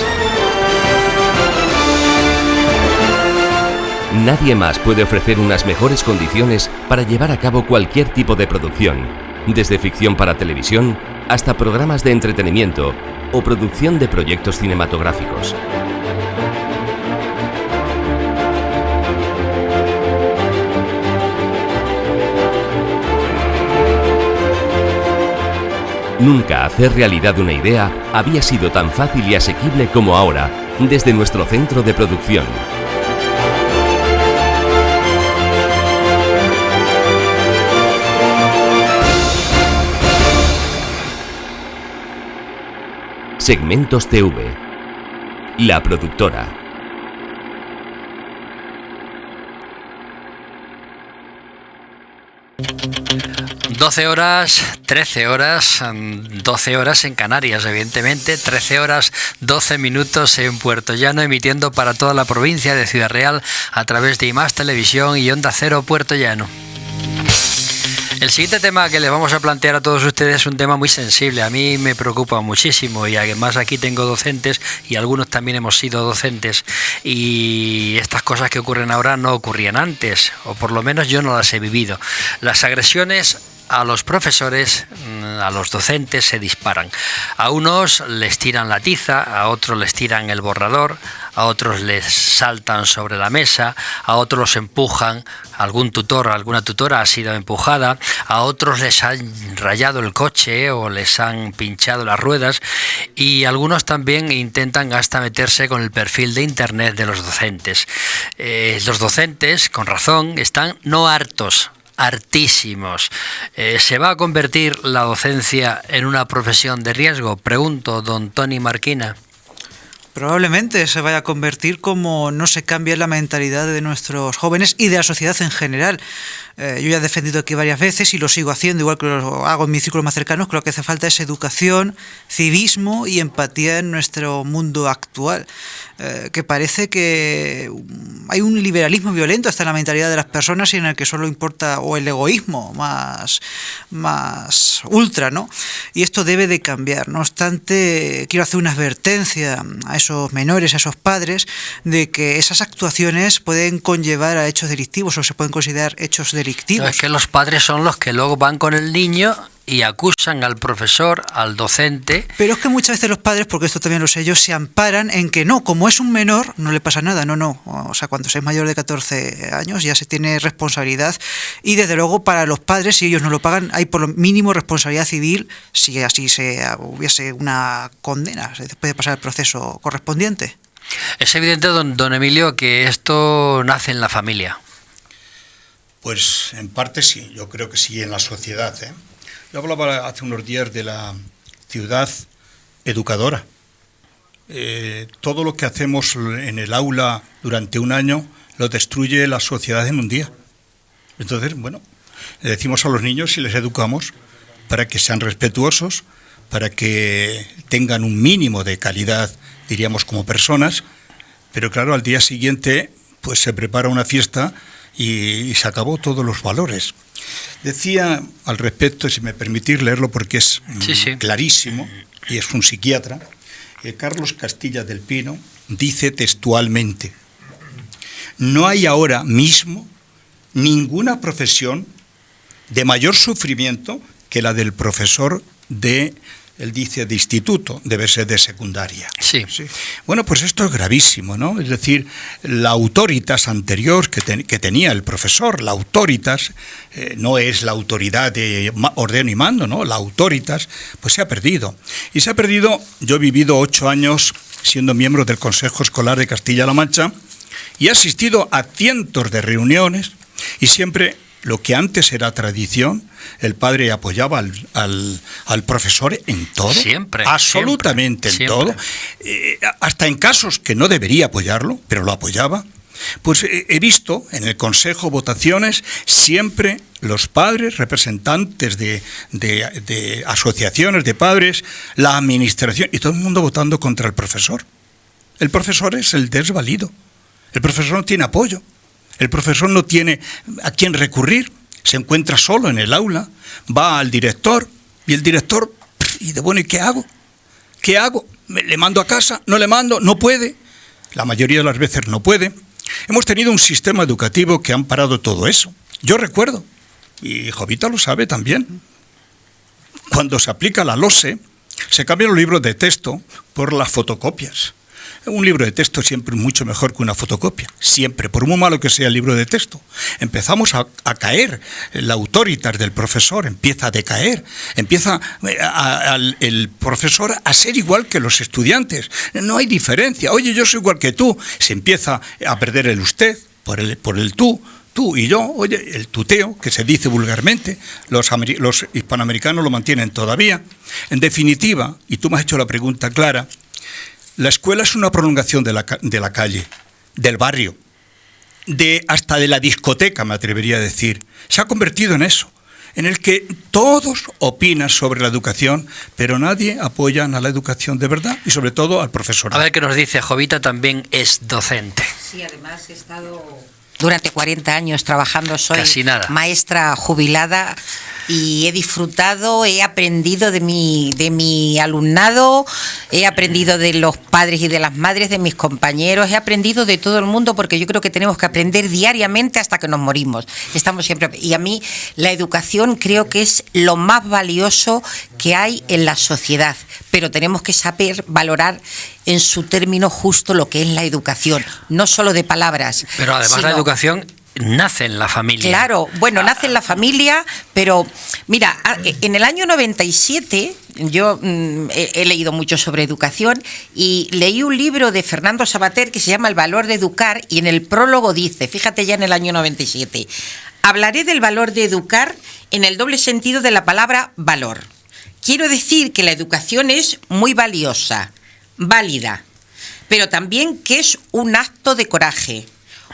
Nadie más puede ofrecer unas mejores condiciones para llevar a cabo cualquier tipo de producción, desde ficción para televisión hasta programas de entretenimiento o producción de proyectos cinematográficos. Nunca hacer realidad una idea había sido tan fácil y asequible como ahora, desde nuestro centro de producción. Segmentos TV, la productora. 12 horas, 13 horas, 12 horas en Canarias, evidentemente, 13 horas, 12 minutos en Puerto Llano, emitiendo para toda la provincia de Ciudad Real a través de IMAX Televisión y Onda Cero Puerto Llano. El siguiente tema que les vamos a plantear a todos ustedes es un tema muy sensible. A mí me preocupa muchísimo y además aquí tengo docentes y algunos también hemos sido docentes y estas cosas que ocurren ahora no ocurrían antes, o por lo menos yo no las he vivido. Las agresiones a los profesores, a los docentes se disparan. A unos les tiran la tiza, a otros les tiran el borrador, a otros les saltan sobre la mesa, a otros los empujan, algún tutor, alguna tutora ha sido empujada, a otros les han rayado el coche o les han pinchado las ruedas y algunos también intentan hasta meterse con el perfil de internet de los docentes. Los docentes, con razón, están no hartos, hartísimos. ¿Se va a convertir la docencia en una profesión de riesgo? Pregunto, don Toni Marquina. Probablemente se vaya a convertir como no se cambia la mentalidad de nuestros jóvenes y de la sociedad en general. Yo ya he defendido aquí varias veces y lo sigo haciendo, igual que lo hago en mis círculos más cercanos, que lo que hace falta es educación, civismo y empatía en nuestro mundo actual. Que parece que hay un liberalismo violento hasta en la mentalidad de las personas y en el que solo importa o el egoísmo más ultra, ¿no? Y esto debe de cambiar. No obstante, quiero hacer una advertencia a esos menores, a esos padres, de que esas actuaciones pueden conllevar a hechos delictivos o se pueden considerar hechos delictivos. No, es que los padres son los que luego van con el niño y acusan al profesor, al docente. Pero es que muchas veces los padres, porque esto también lo sé yo, se amparan en que no, como es un menor, no le pasa nada, no. O sea, cuando se es mayor de 14 años ya se tiene responsabilidad y desde luego para los padres, si ellos no lo pagan, hay por lo mínimo responsabilidad civil si así hubiese una condena después de pasar el proceso correspondiente. Es evidente, don Emilio, que esto nace en la familia. Pues en parte sí, yo creo que sí, en la sociedad, ¿eh? Yo hablaba hace unos días de la ciudad educadora. Todo lo que hacemos en el aula durante un año lo destruye la sociedad en un día. Entonces, bueno, le decimos a los niños y les educamos para que sean respetuosos, para que tengan un mínimo de calidad, diríamos, como personas, pero claro, al día siguiente pues se prepara una fiesta y se acabó todos los valores. Decía al respecto, si me permitís leerlo porque es clarísimo, y es un psiquiatra, Carlos Castilla del Pino dice textualmente: no hay ahora mismo ninguna profesión de mayor sufrimiento que la del profesor él dice de instituto, debe ser de secundaria. Sí. Bueno, pues esto es gravísimo, ¿no? Es decir, la autoritas anterior que tenía el profesor, la autoritas, no es la autoridad de ordeno y mando, ¿no? La autoritas, pues se ha perdido. Y se ha perdido, yo he vivido 8 años siendo miembro del Consejo Escolar de Castilla-La Mancha y he asistido a cientos de reuniones y siempre lo que antes era tradición, el padre apoyaba al profesor en todo, siempre, absolutamente siempre, en todo, hasta en casos que no debería apoyarlo, pero lo apoyaba. Pues he visto en el Consejo votaciones siempre los padres, representantes de asociaciones de padres, la administración y todo el mundo votando contra el profesor. El profesor es el desvalido, el profesor no tiene apoyo. El profesor no tiene a quién recurrir, se encuentra solo en el aula, va al director y el director, ¿y qué hago? ¿Qué hago? ¿Le mando a casa? ¿No le mando? ¿No puede? La mayoría de las veces no puede. Hemos tenido un sistema educativo que ha amparado todo eso. Yo recuerdo, y Jovita lo sabe también, cuando se aplica la LOSE, se cambian los libros de texto por las fotocopias. Un libro de texto siempre es mucho mejor que una fotocopia, siempre, por muy malo que sea el libro de texto. Empezamos a caer, la autoritas del profesor empieza a decaer, empieza el profesor a ser igual que los estudiantes, no hay diferencia, oye, yo soy igual que tú, se empieza a perder el usted por el tú y yo, oye, el tuteo, que se dice vulgarmente, los hispanoamericanos lo mantienen todavía. En definitiva, y tú me has hecho la pregunta clara, la escuela es una prolongación de la calle, del barrio, hasta de la discoteca, me atrevería a decir. Se ha convertido en eso. en el que todos opinan sobre la educación, pero nadie apoya a la educación de verdad y sobre todo al profesor. A ver qué nos dice. Jovita también es docente. Sí, además he estado durante 40 años trabajando, soy Casi nada. maestra jubilada y he disfrutado, he aprendido de mi alumnado, he aprendido de los padres y de las madres, de mis compañeros, he aprendido de todo el mundo, porque yo creo que tenemos que aprender diariamente hasta que nos morimos. Estamos siempre, y a mí la educación creo que es lo más valioso que hay en la sociedad, pero tenemos que saber valorar en su término justo lo que es la educación, no solo de palabras. Pero además la sino... educación nace en la familia. Claro, bueno, nace en la familia, pero mira, en el año 97 yo he leído mucho sobre educación y leí un libro de Fernando Savater que se llama El valor de educar, y en el prólogo dice, fíjate ya en el año 97, hablaré del valor de educar en el doble sentido de la palabra valor. Quiero decir que la educación es muy valiosa, válida, pero también que es un acto de coraje,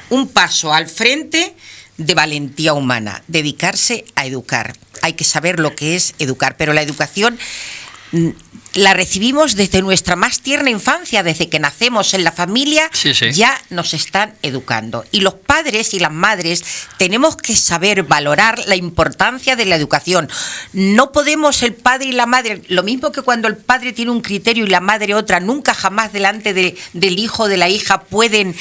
un paso al frente de valentía humana, dedicarse a educar. Hay que saber lo que es educar, pero la educación la recibimos desde nuestra más tierna infancia, desde que nacemos en la familia, sí, sí. Ya nos están educando. Y los padres y las madres tenemos que saber valorar la importancia de la educación. No podemos el padre y la madre, lo mismo que cuando el padre tiene un criterio y la madre otra, nunca jamás delante del hijo o de la hija pueden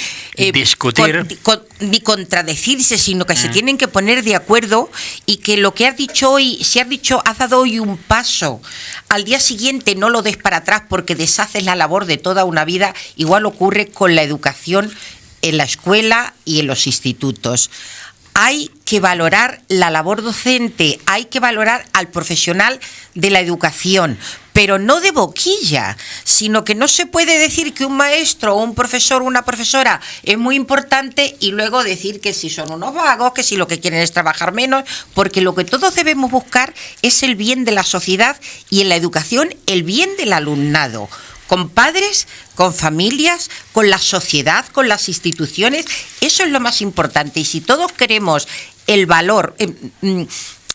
discutir ni contradecirse, sino que se tienen que poner de acuerdo, y que lo que has dicho hoy, si has dicho, has dado hoy un paso, al día siguiente no lo des para atrás porque deshaces la labor de toda una vida. Igual ocurre con la educación en la escuela y en los institutos. Hay que valorar la labor docente, hay que valorar al profesional de la educación, pero no de boquilla, sino que no se puede decir que un maestro o un profesor o una profesora es muy importante y luego decir que si son unos vagos, que si lo que quieren es trabajar menos, porque lo que todos debemos buscar es el bien de la sociedad y en la educación el bien del alumnado. Con padres, con familias, con la sociedad, con las instituciones, eso es lo más importante. Y si todos queremos el valor,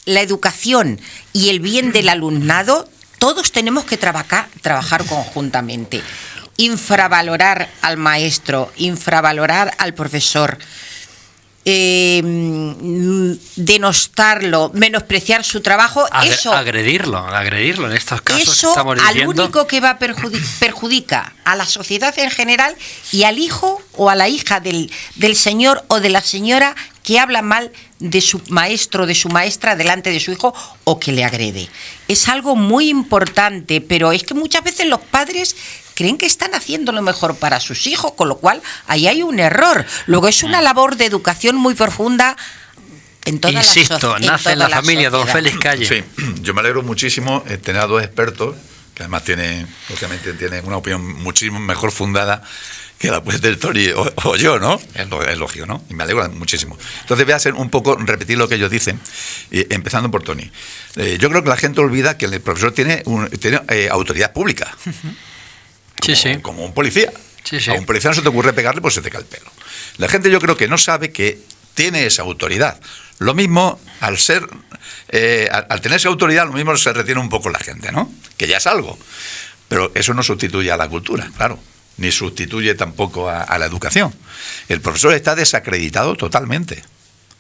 la educación y el bien del alumnado, todos tenemos que trabajar conjuntamente. Infravalorar al maestro, infravalorar al profesor, denostarlo, menospreciar su trabajo, eso agredirlo en estos casos eso estamos diciendo. Al único que va perjudica a la sociedad en general y al hijo o a la hija del señor o de la señora que habla mal de su maestro, de su maestra delante de su hijo, o que le agrede. Es algo muy importante, pero es que muchas veces los padres creen que están haciendo lo mejor para sus hijos, con lo cual ahí hay un error. Luego es una labor de educación muy profunda en toda Insisto, nace en la familia, don Félix Calle. Sí, yo me alegro muchísimo tener a dos expertos que además lógicamente tienen una opinión muchísimo mejor fundada que la pues del Tony o yo, ¿no? Es lógico, ¿no? Y me alegro muchísimo. Entonces voy a hacer un poco, repetir lo que ellos dicen, empezando por Tony. Yo creo que la gente olvida que el profesor tiene autoridad pública. Como un policía. Sí. A un policía no se te ocurre pegarle, pues se te cae el pelo. La gente yo creo que no sabe que tiene esa autoridad. Lo mismo, al tener esa autoridad, lo mismo se retiene un poco la gente, ¿no? Que ya es algo. Pero eso no sustituye a la cultura, claro. Ni sustituye tampoco a la educación. El profesor está desacreditado totalmente.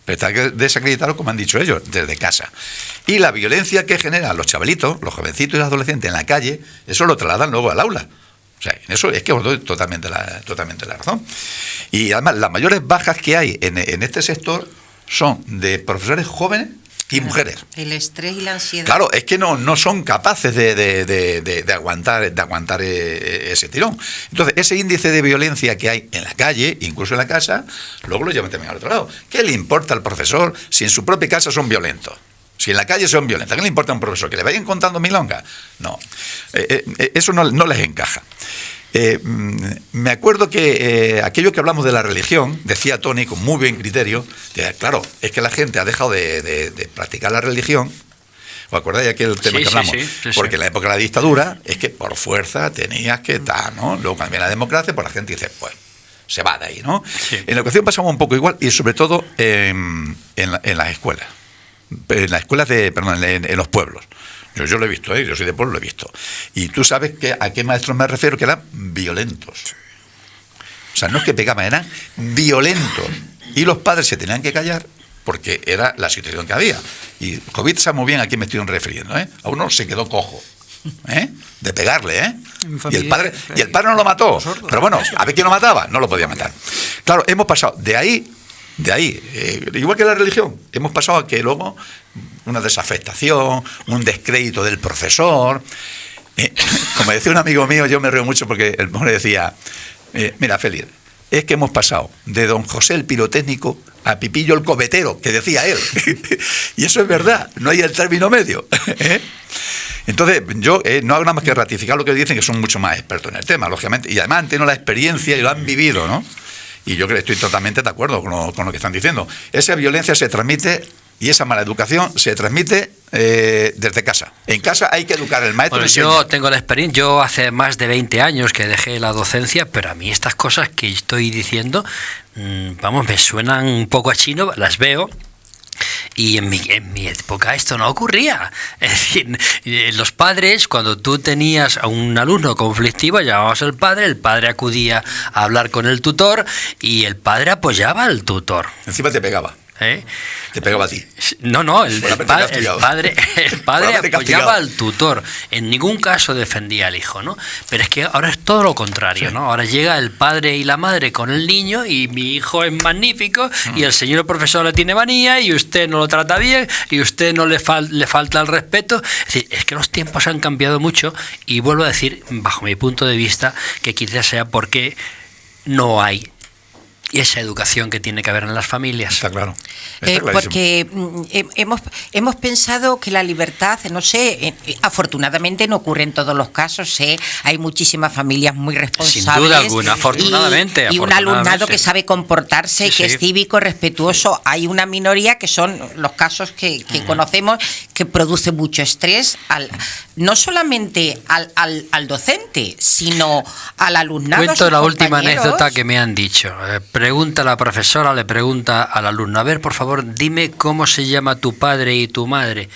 Pero está desacreditado, como han dicho ellos, desde casa. Y la violencia que generan los chavalitos, los jovencitos y los adolescentes en la calle, eso lo trasladan luego al aula. O sea, en eso es que os doy totalmente la razón. Y además, las mayores bajas que hay en este sector son de profesores jóvenes y mujeres. El estrés y la ansiedad. Claro, es que no son capaces de aguantar ese tirón. Entonces, ese índice de violencia que hay en la calle, incluso en la casa, luego lo llevan también al otro lado. ¿Qué le importa al profesor si en su propia casa son violentos? Si en la calle son violentos, ¿qué le importa a un profesor? ¿Que le vayan contando milongas? No, eso no les encaja. Me acuerdo que aquello que hablamos de la religión, decía Tony con muy buen criterio, que, claro, es que la gente ha dejado de practicar la religión. ¿Os acordáis de aquel tema que hablamos? Sí. Porque en la época de la dictadura es que por fuerza tenías que estar, ¿no? Luego cuando viene la democracia, pues la gente dice, pues se va de ahí, ¿no? Sí. En la educación pasamos un poco igual, y sobre todo en las escuelas. en las escuelas en los pueblos. Yo lo he visto, yo soy de pueblo, lo he visto. Y tú sabes a qué maestros me refiero, que eran violentos. O sea, no es que pegaban, eran violentos. Y los padres se tenían que callar porque era la situación que había. Y Jovita sabe muy bien a quién me estoy refiriendo, ¿eh? A uno se quedó cojo, ¿eh? De pegarle, ¿eh? Y el padre no lo mató. Pero bueno, a ver quién lo mataba, no lo podía matar. Claro, hemos pasado de ahí, igual que la religión, hemos pasado a que luego una desafectación, un descrédito del profesor. Como decía un amigo mío, yo me río mucho porque el hombre decía, mira, Félix, es que hemos pasado de don José el pirotécnico a Pipillo el cobetero, que decía él. Y eso es verdad, no hay el término medio. Entonces, yo no hago nada más que ratificar lo que dicen, que son mucho más expertos en el tema, lógicamente, y además han tenido la experiencia y lo han vivido, ¿no? Y yo creo que estoy totalmente de acuerdo con lo que están diciendo. Esa violencia se transmite, y esa mala educación se transmite desde casa. En casa hay que educar, el maestro. Bueno, yo tengo la experiencia, yo hace más de 20 años que dejé la docencia, pero a mí estas cosas que estoy diciendo, vamos, me suenan un poco a chino, las veo. Y en mi época esto no ocurría. Es decir, los padres, cuando tú tenías a un alumno conflictivo, llamabas al padre, el padre acudía a hablar con el tutor y el padre apoyaba al tutor. Encima te pegaba. Te pegaba a ti. No, el padre apoyaba al tutor. En ningún caso defendía al hijo, ¿no? Pero es que ahora es todo lo contrario, ¿no? Ahora llega el padre y la madre con el niño y mi hijo es magnífico y el señor profesor le tiene manía y usted no lo trata bien y usted no le falta el respeto. Es decir, es que los tiempos han cambiado mucho y vuelvo a decir, bajo mi punto de vista, que quizás sea porque no hay esa educación que tiene que haber en las familias. Está claro. Porque hemos pensado que la libertad, no sé, afortunadamente no ocurre en todos los casos, hay muchísimas familias muy responsables. Sin duda alguna, afortunadamente. Y un alumnado que sabe comportarse, que es cívico, respetuoso. Hay una minoría que son los casos que conocemos, que produce mucho estrés, no solamente al docente, sino al alumnado. Cuento la última anécdota que me han dicho. Pregunta la profesora, le pregunta al alumno, a ver, por favor, dime cómo se llama tu padre y tu madre.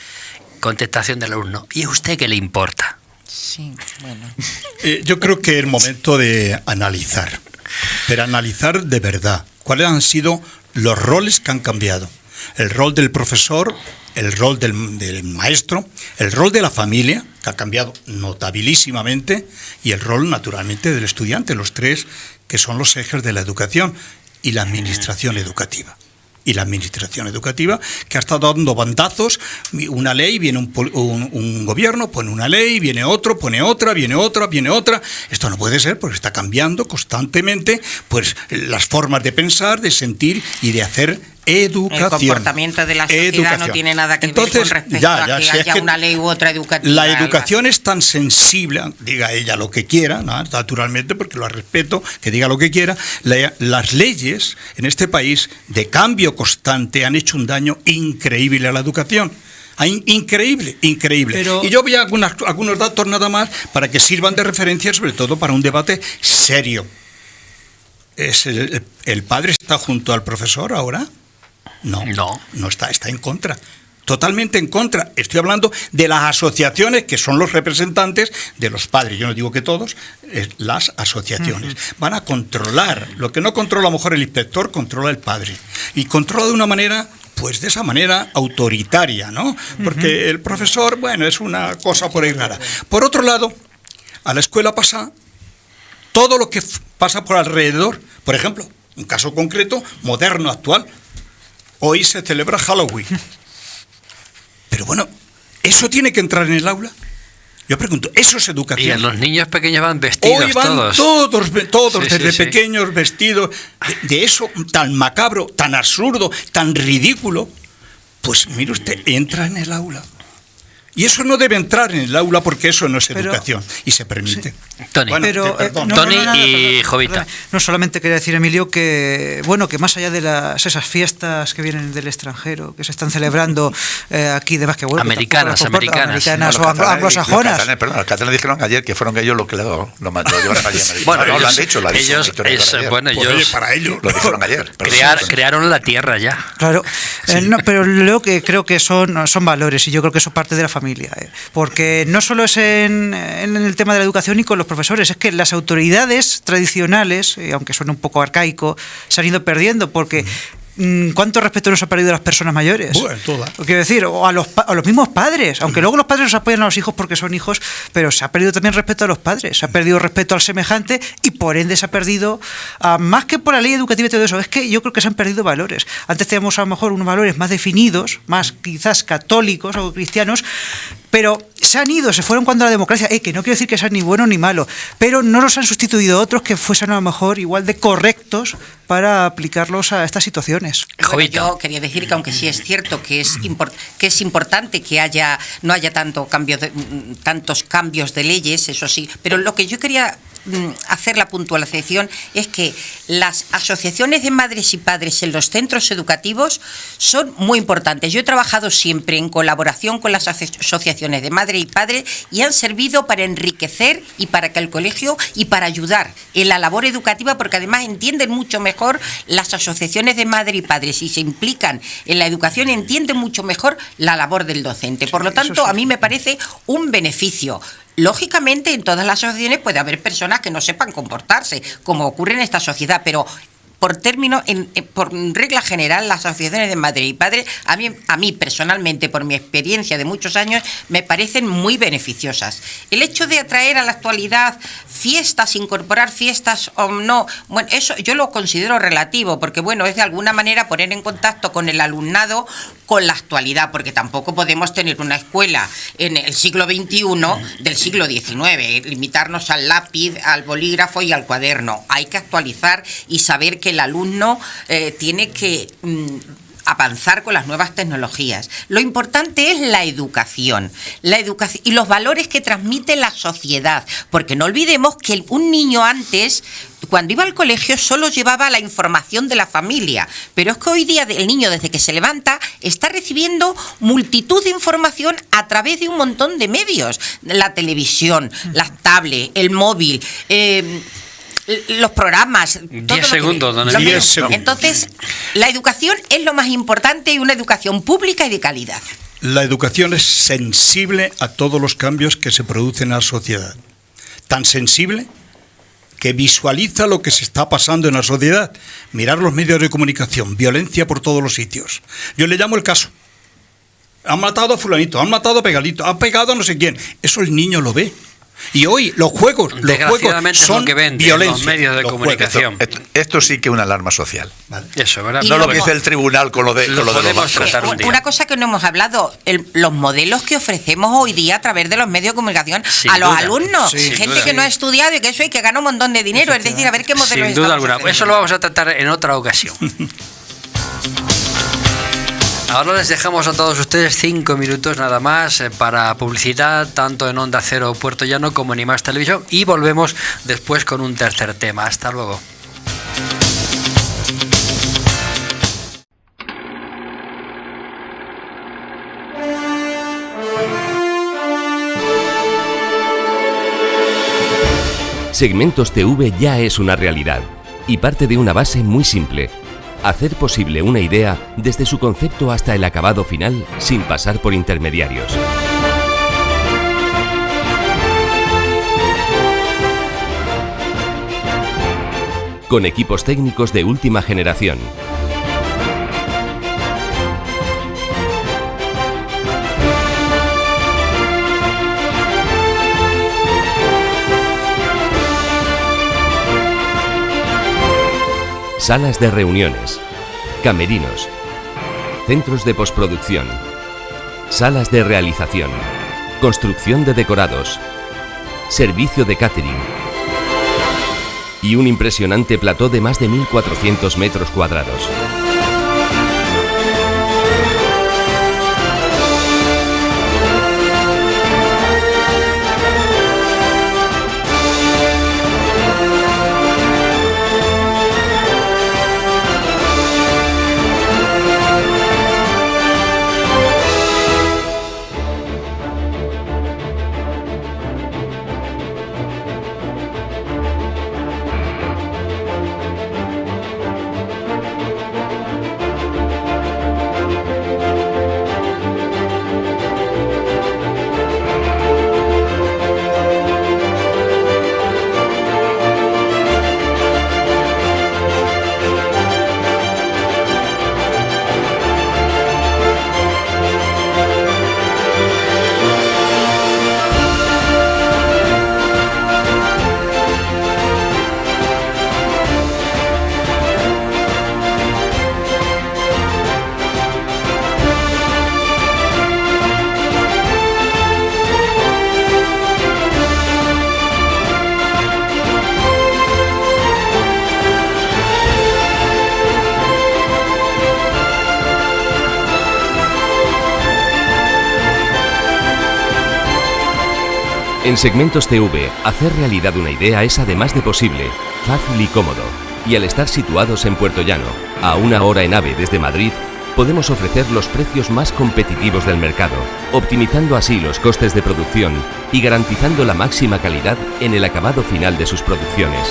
Contestación del alumno, ¿y a usted qué le importa? Sí, bueno. Yo creo que es el momento de analizar, pero analizar de verdad cuáles han sido los roles que han cambiado. El rol del profesor, el rol del maestro, el rol de la familia, que ha cambiado notabilísimamente, y el rol, naturalmente, del estudiante, los tres que son los ejes de la educación, y la administración educativa. Y la administración educativa, que ha estado dando bandazos, una ley, viene un gobierno, pone una ley, viene otro, pone otra, viene otra, viene otra. Esto no puede ser porque está cambiando constantemente pues las formas de pensar, de sentir y de hacer educación. El comportamiento de la sociedad no tiene nada que ver con respecto a que haya una ley u otra educativa. La educación es tan sensible, diga ella lo que quiera, ¿no? Naturalmente, porque lo respeto, que diga lo que quiera. Las leyes en este país de cambio constante han hecho un daño increíble a la educación. Increíble. Pero... Y yo voy a algunos datos nada más para que sirvan de referencia, sobre todo para un debate serio. ¿El padre está junto al profesor ahora? No está en contra. Totalmente en contra. Estoy hablando de las asociaciones que son los representantes de los padres. Yo no digo que todos, las asociaciones. Van a controlar. Lo que no controla a lo mejor el inspector, controla el padre. Y controla de una manera, pues de esa manera autoritaria, ¿no? Porque el profesor, bueno, es una cosa por ahí rara. Por otro lado, a la escuela pasa todo lo que pasa por alrededor. Por ejemplo, un caso concreto, moderno, actual. Hoy se celebra Halloween. Pero bueno, ¿eso tiene que entrar en el aula? Yo pregunto, ¿eso es educación? Y los niños pequeños van vestidos. Hoy van todos desde pequeños vestidos de eso tan macabro, tan absurdo, tan ridículo. Pues mire usted, entra en el aula. Y eso no debe entrar en el aula porque eso no es educación y se permite. Sí. Tony, Bueno, Pero, te perdono. Tony y Jovita. perdón. No, solamente quería decir, Emilio, que más allá de esas fiestas que vienen del extranjero, que se están celebrando aquí, de más que bueno, Americanas o anglosajonas. Los catalanes dijeron ayer que fueron ellos los que lo llevaron allí. Bueno, lo han ellos- dicho, lo ha dicho ellos- Victoria es- ayer. bueno, Pues, ellos- oye, para ello. Lo dijeron ayer. pero crearon la tierra ya. Claro, no, pero lo que creo que son valores y yo creo que eso parte de la familia, porque no solo es en el tema de la educación y con los profesores, es que las autoridades tradicionales, aunque suene un poco arcaico, se han ido perdiendo porque ¿cuánto respeto nos ha perdido a las personas mayores? Bueno, toda. Quiero decir, o a los mismos padres, aunque luego los padres nos apoyan a los hijos porque son hijos, pero se ha perdido también respeto a los padres, se ha perdido respeto al semejante y por ende se ha perdido, más que por la ley educativa y todo eso, es que yo creo que se han perdido valores. Antes teníamos a lo mejor unos valores más definidos, más quizás católicos o cristianos, pero se han ido, se fueron cuando la democracia, que no quiero decir que sean ni bueno ni malo, pero no los han sustituido otros que fuesen a lo mejor igual de correctos para aplicarlos a estas situaciones. Bueno, Jovita. yo quería decir que aunque sí es cierto que es importante que no haya tantos cambios de leyes, eso sí, pero lo que yo quería hacer la puntualización es que las asociaciones de madres y padres en los centros educativos son muy importantes. Yo he trabajado siempre en colaboración con las asociaciones de madre y padre y han servido para enriquecer y para que el colegio y para ayudar en la labor educativa, porque además entienden mucho mejor las asociaciones de madre y padres y se implican en la educación, entienden mucho mejor la labor del docente. Por lo tanto, a mí me parece un beneficio. Lógicamente, en todas las asociaciones puede haber personas que no sepan comportarse, como ocurre en esta sociedad, pero por regla general, las asociaciones de madre y padre, a mí personalmente, por mi experiencia de muchos años, me parecen muy beneficiosas. El hecho de atraer a la actualidad fiestas, incorporar fiestas o no, bueno, eso yo lo considero relativo, porque bueno, es de alguna manera poner en contacto con el alumnado con la actualidad, porque tampoco podemos tener una escuela en el siglo XXI del siglo XIX, limitarnos al lápiz, al bolígrafo y al cuaderno. Hay que actualizar y saber que el alumno tiene que avanzar con las nuevas tecnologías. Lo importante es la educación y los valores que transmite la sociedad, porque no olvidemos que un niño antes, cuando iba al colegio, solo llevaba la información de la familia, pero es que hoy día el niño, desde que se levanta, está recibiendo multitud de información a través de un montón de medios, la televisión, las tablets, el móvil, los programas. 10 segundos, don Emilio. 10 segundos. Entonces, la educación es lo más importante y una educación pública y de calidad. La educación es sensible a todos los cambios que se producen en la sociedad. Tan sensible que visualiza lo que se está pasando en la sociedad. Mirar los medios de comunicación, violencia por todos los sitios. Yo le llamo el caso. Han matado a fulanito, han matado a pegadito, han pegado a no sé quién. Eso el niño lo ve. Y hoy los juegos Desgraciadamente son es lo que venden violencia. los medios de Los comunicación. Esto sí que es una alarma social. Vale. Eso, ¿verdad? Y No lo luego- que dice el tribunal con lo de los podemos bancos. tratar un día. Una cosa que no hemos hablado, los modelos que ofrecemos hoy día a través de los medios de comunicación Sin a los duda. alumnos, Sin gente duda. que no ha estudiado y que eso y que gana un montón de dinero, es decir, a ver qué modelos Sin duda estamos alguna. ofreciendo. Eso lo vamos a tratar en otra ocasión. Ahora les dejamos a todos ustedes 5 minutos nada más para publicidad, tanto en Onda Cero Puerto Llano como en IMAX Televisión, y volvemos después con un tercer tema. Hasta luego. Segmentos TV ya es una realidad y parte de una base muy simple: hacer posible una idea desde su concepto hasta el acabado final sin pasar por intermediarios. Con equipos técnicos de última generación. Salas de reuniones, camerinos, centros de postproducción, salas de realización, construcción de decorados, servicio de catering y un impresionante plató de más de 1.400 metros cuadrados. En Segmentos TV, hacer realidad una idea es además de posible, fácil y cómodo. Y al estar situados en Puerto Llano, a 1 hora en AVE desde Madrid, podemos ofrecer los precios más competitivos del mercado, optimizando así los costes de producción y garantizando la máxima calidad en el acabado final de sus producciones.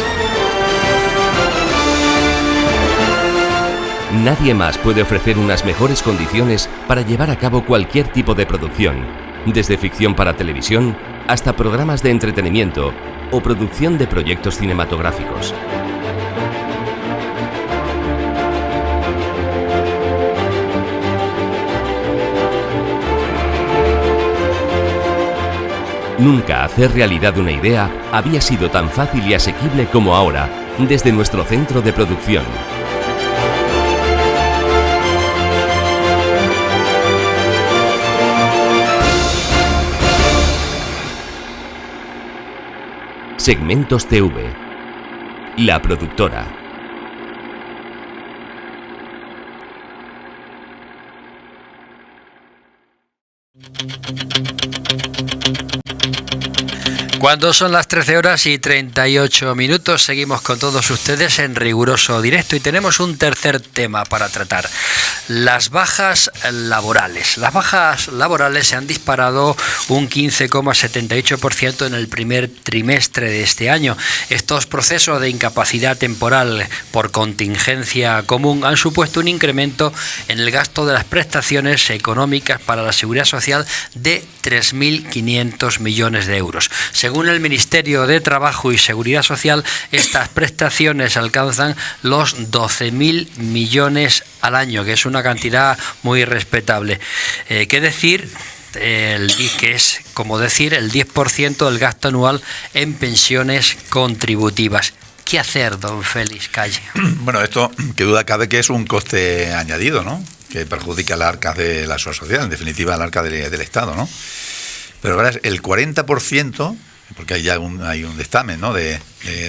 Nadie más puede ofrecer unas mejores condiciones para llevar a cabo cualquier tipo de producción, desde ficción para televisión hasta programas de entretenimiento o producción de proyectos cinematográficos. Nunca hacer realidad una idea había sido tan fácil y asequible como ahora, desde nuestro centro de producción. Segmentos TV, la productora. Cuando son las 13 horas y 38 minutos, seguimos con todos ustedes en riguroso directo y tenemos un tercer tema para tratar. Las bajas laborales. Las bajas laborales se han disparado un 15,78% en el primer trimestre de este año. Estos procesos de incapacidad temporal por contingencia común han supuesto un incremento en el gasto de las prestaciones económicas para la Seguridad Social de 3.500 millones de euros. Según el Ministerio de Trabajo y Seguridad Social, estas prestaciones alcanzan los 12.000 millones al año, que es una cantidad muy respetable. ¿Qué decir? Que es, como decir, el 10% del gasto anual en pensiones contributivas. ¿Qué hacer, don Félix Calle? Bueno, esto, que duda cabe que es un coste añadido, ¿no? Que perjudica al arca de la Seguridad Social, en definitiva al arca del Estado, ¿no? Pero verás, el 40%, porque hay ya hay un dictamen, ¿no?, de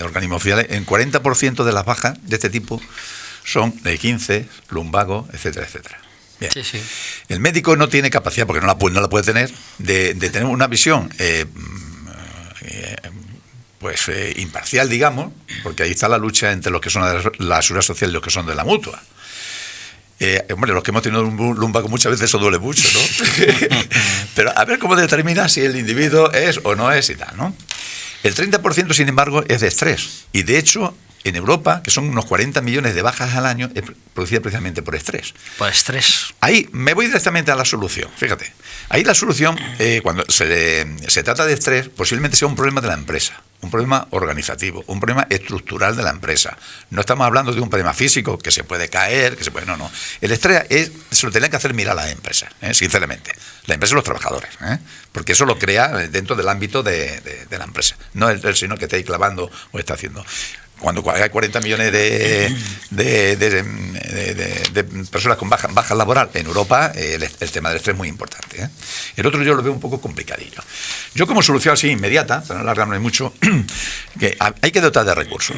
organismos oficiales, el 40% de las bajas de este tipo son de 15, lumbago, etcétera, etcétera. Bien. Sí, sí. El médico no tiene capacidad, porque no la puede tener, de tener una visión imparcial, digamos, porque ahí está la lucha entre los que son de la Seguridad Social y los que son de la Mutua. Hombre, los que hemos tenido un lumbago muchas veces eso duele mucho, ¿no? Pero a ver cómo determina si el individuo es o no es y tal, ¿no? El 30%, sin embargo, es de estrés. Y de hecho, en Europa, que son unos 40 millones de bajas al año, es producida precisamente por estrés. Por estrés. Ahí me voy directamente a la solución, fíjate. Ahí la solución, cuando se trata de estrés, posiblemente sea un problema de la empresa, un problema organizativo, un problema estructural de la empresa. No estamos hablando de un problema físico que se puede caer, que se puede... No. El estrés se lo tienen que hacer mirar a las empresas, sinceramente. La empresa y los trabajadores, porque eso lo crea dentro del ámbito de la empresa. No el señor que está ahí clavando o está haciendo... Cuando hay 40 millones de personas con baja laboral en Europa, el tema del estrés es muy importante. El otro yo lo veo un poco complicadillo. Yo, como solución así inmediata, para no alargarme mucho, que hay que dotar de recursos.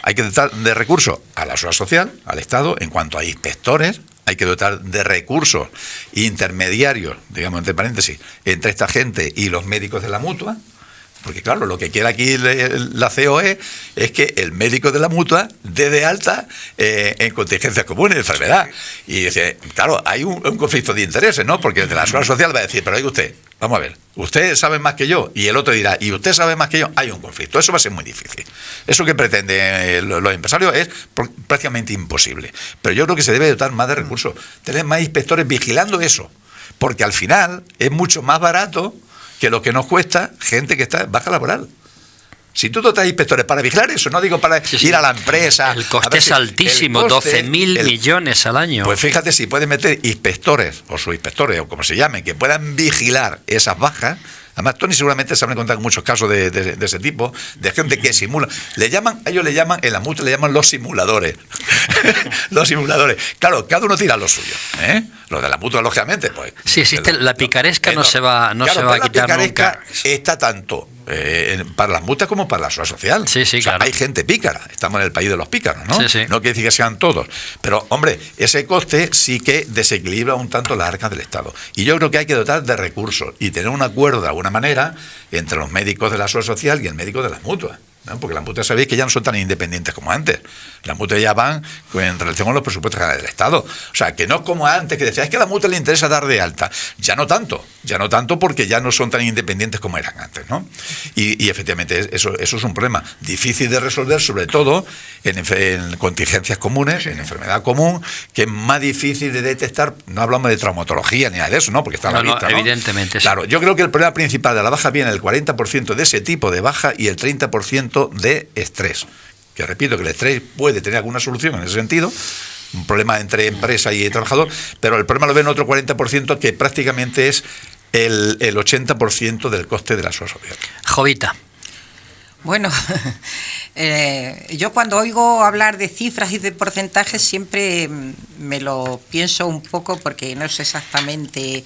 Hay que dotar de recursos a la Seguridad Social, al Estado, en cuanto a inspectores. Hay que dotar de recursos intermediarios, digamos entre paréntesis, entre esta gente y los médicos de la Mutua. Porque claro, lo que quiere aquí la COE es que el médico de la Mutua dé de alta en contingencias comunes de enfermedad. Y dice, claro, hay un conflicto de intereses, ¿no? Porque el de la Seguridad Social va a decir, pero oiga usted, vamos a ver, usted sabe más que yo, y el otro dirá, y usted sabe más que yo, hay un conflicto. Eso va a ser muy difícil. Eso que pretenden los empresarios es prácticamente imposible. Pero yo creo que se debe dotar más de recursos, tener más inspectores vigilando eso, porque al final es mucho más barato que lo que nos cuesta gente que está en baja laboral. Si tú dotas inspectores para vigilar eso, no digo para ir a la empresa... El coste es altísimo, 12.000 millones al año. Pues fíjate, si pueden meter inspectores, o subinspectores, o como se llamen, que puedan vigilar esas bajas. Además, Tony seguramente se habrá encontrado muchos casos de ese tipo, de gente que simula. Ellos le llaman, en la Mutua le llaman los simuladores. los simuladores. Claro, cada uno tira lo suyo, ¿eh? Lo de la mutua, lógicamente, pues. Sí, existe la picaresca, no se va a quitar la picaresca nunca. Está tanto para las mutuas como para la seguridad social. Sí, sí, o sea, claro. hay gente pícara, estamos en el país de los pícaros, ¿no? Sí, sí. No quiere decir que sean todos. Pero, hombre, ese coste sí que desequilibra un tanto las arcas del Estado. Y yo creo que hay que dotar de recursos y tener un acuerdo de alguna manera entre los médicos de la seguridad social y el médico de las mutuas, ¿no? Porque las mutuas, sabéis que ya no son tan independientes como antes. Las mutuas ya van en relación con los presupuestos generales del Estado. O sea, que no es como antes, que decía, es que a la mutua le interesa dar de alta. Ya no tanto porque ya no son tan independientes como eran antes, ¿no? Y efectivamente eso es un problema difícil de resolver, sobre todo en contingencias comunes, en enfermedad común, que es más difícil de detectar. No hablamos de traumatología ni nada de eso, ¿no? Porque está a la vista, ¿no? Evidentemente. Claro, yo creo que el problema principal de la baja viene el 40% de ese tipo de baja y el 30% de estrés. Que repito, que el estrés puede tener alguna solución en ese sentido, un problema entre empresa y trabajador, pero el problema lo ven otro 40% que prácticamente es el 80% del coste de la seguridad social. Jovita. Bueno, yo cuando oigo hablar de cifras y de porcentajes siempre me lo pienso un poco porque no sé exactamente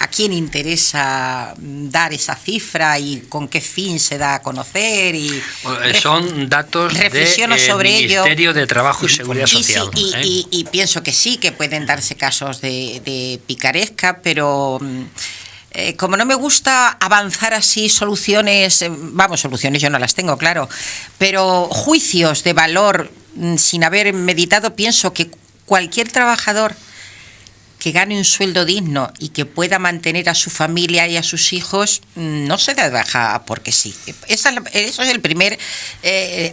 a quién interesa dar esa cifra y con qué fin se da a conocer. Y son datos del Ministerio de Trabajo y Seguridad Social. Y pienso que sí, que pueden darse casos de picaresca, pero como no me gusta avanzar así soluciones yo no las tengo, claro, pero juicios de valor sin haber meditado, pienso que cualquier trabajador que gane un sueldo digno y que pueda mantener a su familia y a sus hijos, no se da de baja porque sí. Eso es el primer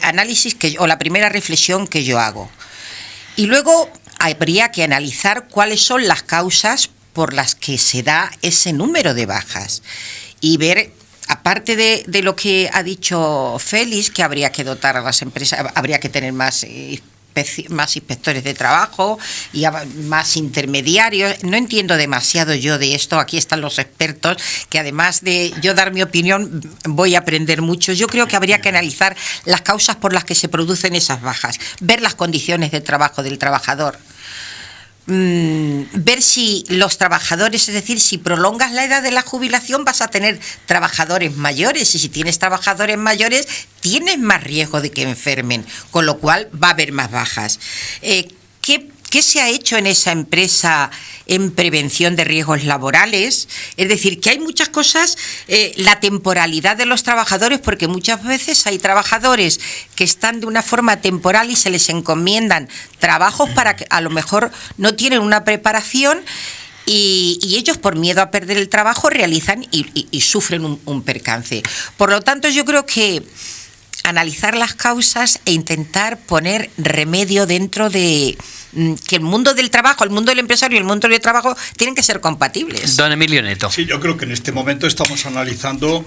análisis o la primera reflexión que yo hago. Y luego habría que analizar cuáles son las causas por las que se da ese número de bajas y ver, aparte de lo que ha dicho Félix, que habría que dotar a las empresas, habría que tener más inspectores de trabajo y más intermediarios. No entiendo demasiado yo de esto. Aquí están los expertos, que además de yo dar mi opinión, voy a aprender mucho. Yo creo que habría que analizar las causas por las que se producen esas bajas, ver las condiciones de trabajo del trabajador, ver si los trabajadores, es decir, si prolongas la edad de la jubilación vas a tener trabajadores mayores, y si tienes trabajadores mayores tienes más riesgo de que enfermen, con lo cual va a haber más bajas. ¿Qué se ha hecho en esa empresa en prevención de riesgos laborales? Es decir, que hay muchas cosas, la temporalidad de los trabajadores, porque muchas veces hay trabajadores que están de una forma temporal y se les encomiendan trabajos para que a lo mejor no tienen una preparación y ellos, por miedo a perder el trabajo, realizan y sufren un percance. Por lo tanto, yo creo que analizar las causas e intentar poner remedio dentro de que el mundo del trabajo, el mundo del empresario y el mundo del trabajo tienen que ser compatibles. Don Emilio Neto. Sí, yo creo que en este momento estamos analizando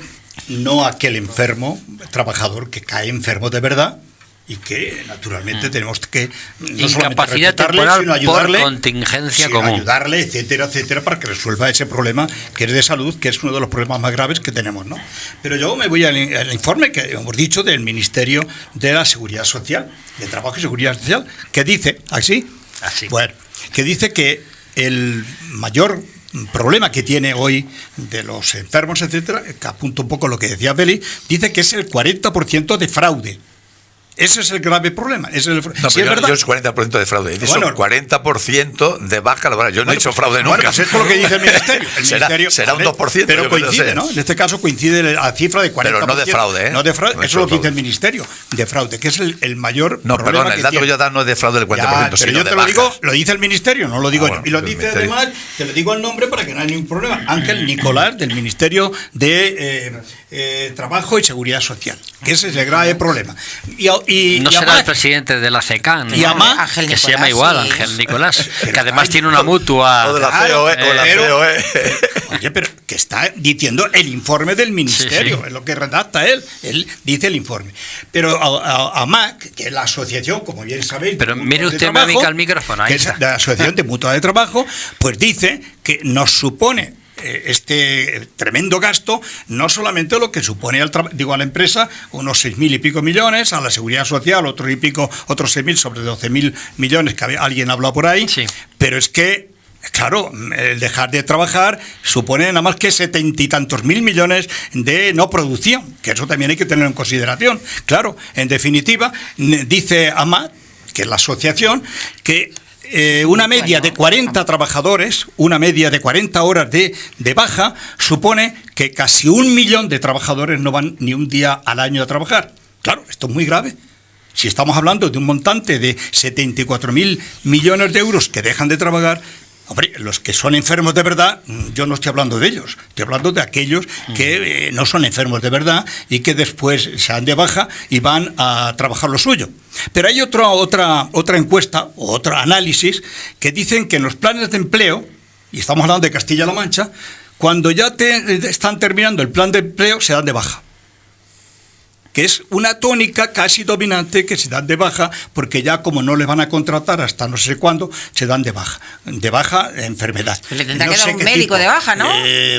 no aquel enfermo, trabajador que cae enfermo de verdad y que naturalmente tenemos que no incapacidad temporal sino ayudarle, por contingencia común, ayudarle, etcétera, etcétera, para que resuelva ese problema que es de salud, que es uno de los problemas más graves que tenemos, ¿no? Pero yo me voy al informe que hemos dicho del Ministerio de la Seguridad Social, de Trabajo y Seguridad Social, que dice así. Bueno, que dice que el mayor problema que tiene hoy de los enfermos, etcétera, que apunta un poco lo que decía Feli, dice que es el 40% de fraude. Ese es el grave problema. No, si es verdad, yo es 40% de fraude. Bueno, 40% de baja laboral. Yo no he dicho fraude nunca. Pues esto es lo que dice el Ministerio. Será un 2%. Pero coincide, ¿no? En este caso coincide la cifra de 40%. Pero no de fraude, ¿eh? No de fraude. Eso es lo que dice el Ministerio. De fraude, que es el mayor problema. No, perdón, el dato que yo da no es de fraude del 40%, pero sino yo te de lo digo, lo dice el Ministerio, no lo digo yo. Y lo dice Ministerio. Además, te lo digo el nombre para que no haya ningún problema. Ángel Nicolás, del Ministerio de Trabajo y Seguridad Social. Que ese es el grave problema. No será el presidente de la CECAN, ¿no? Ángel que Nicolás, se llama igual, sí. Ángel Nicolás, que además tiene una mutua. O de la COE. Oye, pero que está diciendo el informe del Ministerio, es lo que redacta él dice el informe. Pero a MAC, que es la asociación, como bien sabéis, pero mire usted, me al micrófono, ahí que es la Asociación de Mutua de Trabajo, pues dice que nos supone este tremendo gasto, no solamente lo que supone a la empresa, unos 6.000 y pico millones, a la Seguridad Social otros 6.000, sobre 12.000 millones que alguien ha hablado por ahí, sí. Pero es que, claro, el dejar de trabajar supone nada más que 70 y tantos mil millones de no producción, que eso también hay que tenerlo en consideración. Claro, en definitiva, dice AMAT, que es la asociación, que una media de 40 trabajadores, una media de 40 horas de baja, supone que casi 1 millón de trabajadores no van ni un día al año a trabajar. Claro, esto es muy grave. Si estamos hablando de un montante de 74.000 millones de euros que dejan de trabajar, hombre, los que son enfermos de verdad, yo no estoy hablando de ellos, estoy hablando de aquellos que no son enfermos de verdad y que después se dan de baja y van a trabajar lo suyo. Pero hay otra encuesta, otro análisis, que dicen que en los planes de empleo, y estamos hablando de Castilla-La Mancha, cuando ya están terminando el plan de empleo, se dan de baja. Que es una tónica casi dominante, que se dan de baja porque ya como no le van a contratar hasta no sé cuándo, se dan de baja de enfermedad. Le tendrá que dar un médico de baja, ¿no?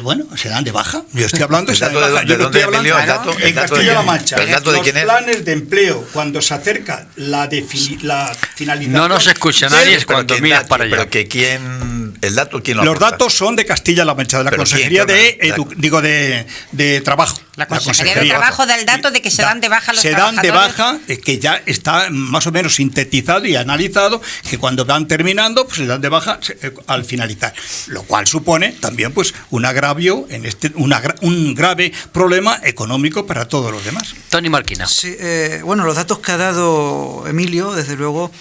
Bueno, se dan de baja. Yo estoy hablando de baja. Yo no estoy hablando en Castilla-La Mancha. ¿El dato de quién es? Los planes de empleo, cuando se acerca la finalización... No nos escucha nadie, es cuando miras para allá. Pero que ¿el dato quién lo Los aporta? datos son de Castilla-La Mancha, de la Consejería de Trabajo. La Consejería de Trabajo da el dato de que se dan de baja los trabajadores. Se dan de baja, que ya está más o menos sintetizado y analizado, que cuando van terminando, pues se dan de baja al finalizar. Lo cual supone también pues un agravio, un grave problema económico para todos los demás. Tony Marquina. Sí, bueno, los datos que ha dado Emilio, desde luego,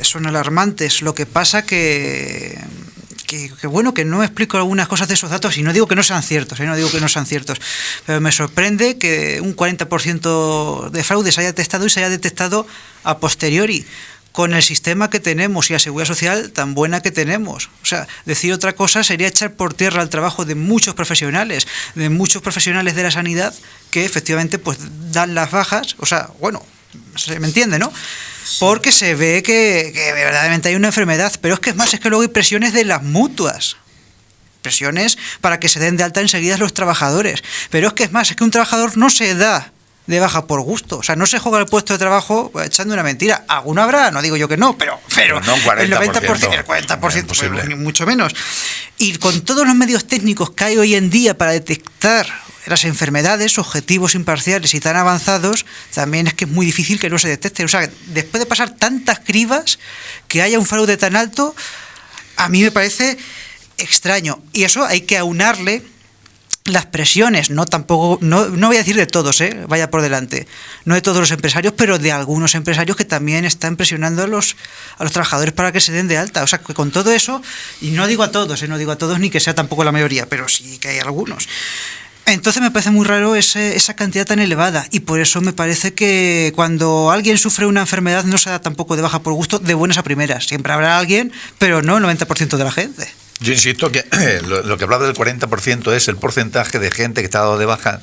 son alarmantes. Lo que pasa que bueno, que no explico algunas cosas de esos datos y no digo que no sean ciertos, pero me sorprende que un 40% de fraude se haya detectado y se haya detectado a posteriori, con el sistema que tenemos y la seguridad social tan buena que tenemos. O sea, decir otra cosa sería echar por tierra el trabajo de muchos profesionales de la sanidad que efectivamente pues dan las bajas, o sea, bueno, se me entiende, ¿no? Porque se ve que verdaderamente hay una enfermedad, pero es que luego hay presiones de las mutuas, presiones para que se den de alta enseguida los trabajadores, pero es que un trabajador no se da de baja por gusto, o sea, no se juega el puesto de trabajo echando una mentira. Alguno habrá, no digo yo que no, pero no un 40%, el 90%, el 40%, pues, mucho menos. Y con todos los medios técnicos que hay hoy en día para detectar las enfermedades, objetivos imparciales y tan avanzados, también es que es muy difícil que no se detecten. O sea, después de pasar tantas cribas, que haya un fraude tan alto, a mí me parece extraño. Y eso hay que aunarle las presiones, no voy a decir de todos, vaya por delante, no de todos los empresarios, pero de algunos empresarios que también están presionando a los trabajadores para que se den de alta. O sea, que con todo eso, y no digo a todos ni que sea tampoco la mayoría, pero sí que hay algunos. Entonces me parece muy raro esa cantidad tan elevada, y por eso me parece que cuando alguien sufre una enfermedad no se da tampoco de baja por gusto de buenas a primeras. Siempre habrá alguien, pero no el 90% de la gente. Yo insisto que lo que hablaba del 40% es el porcentaje de gente que está dado de baja,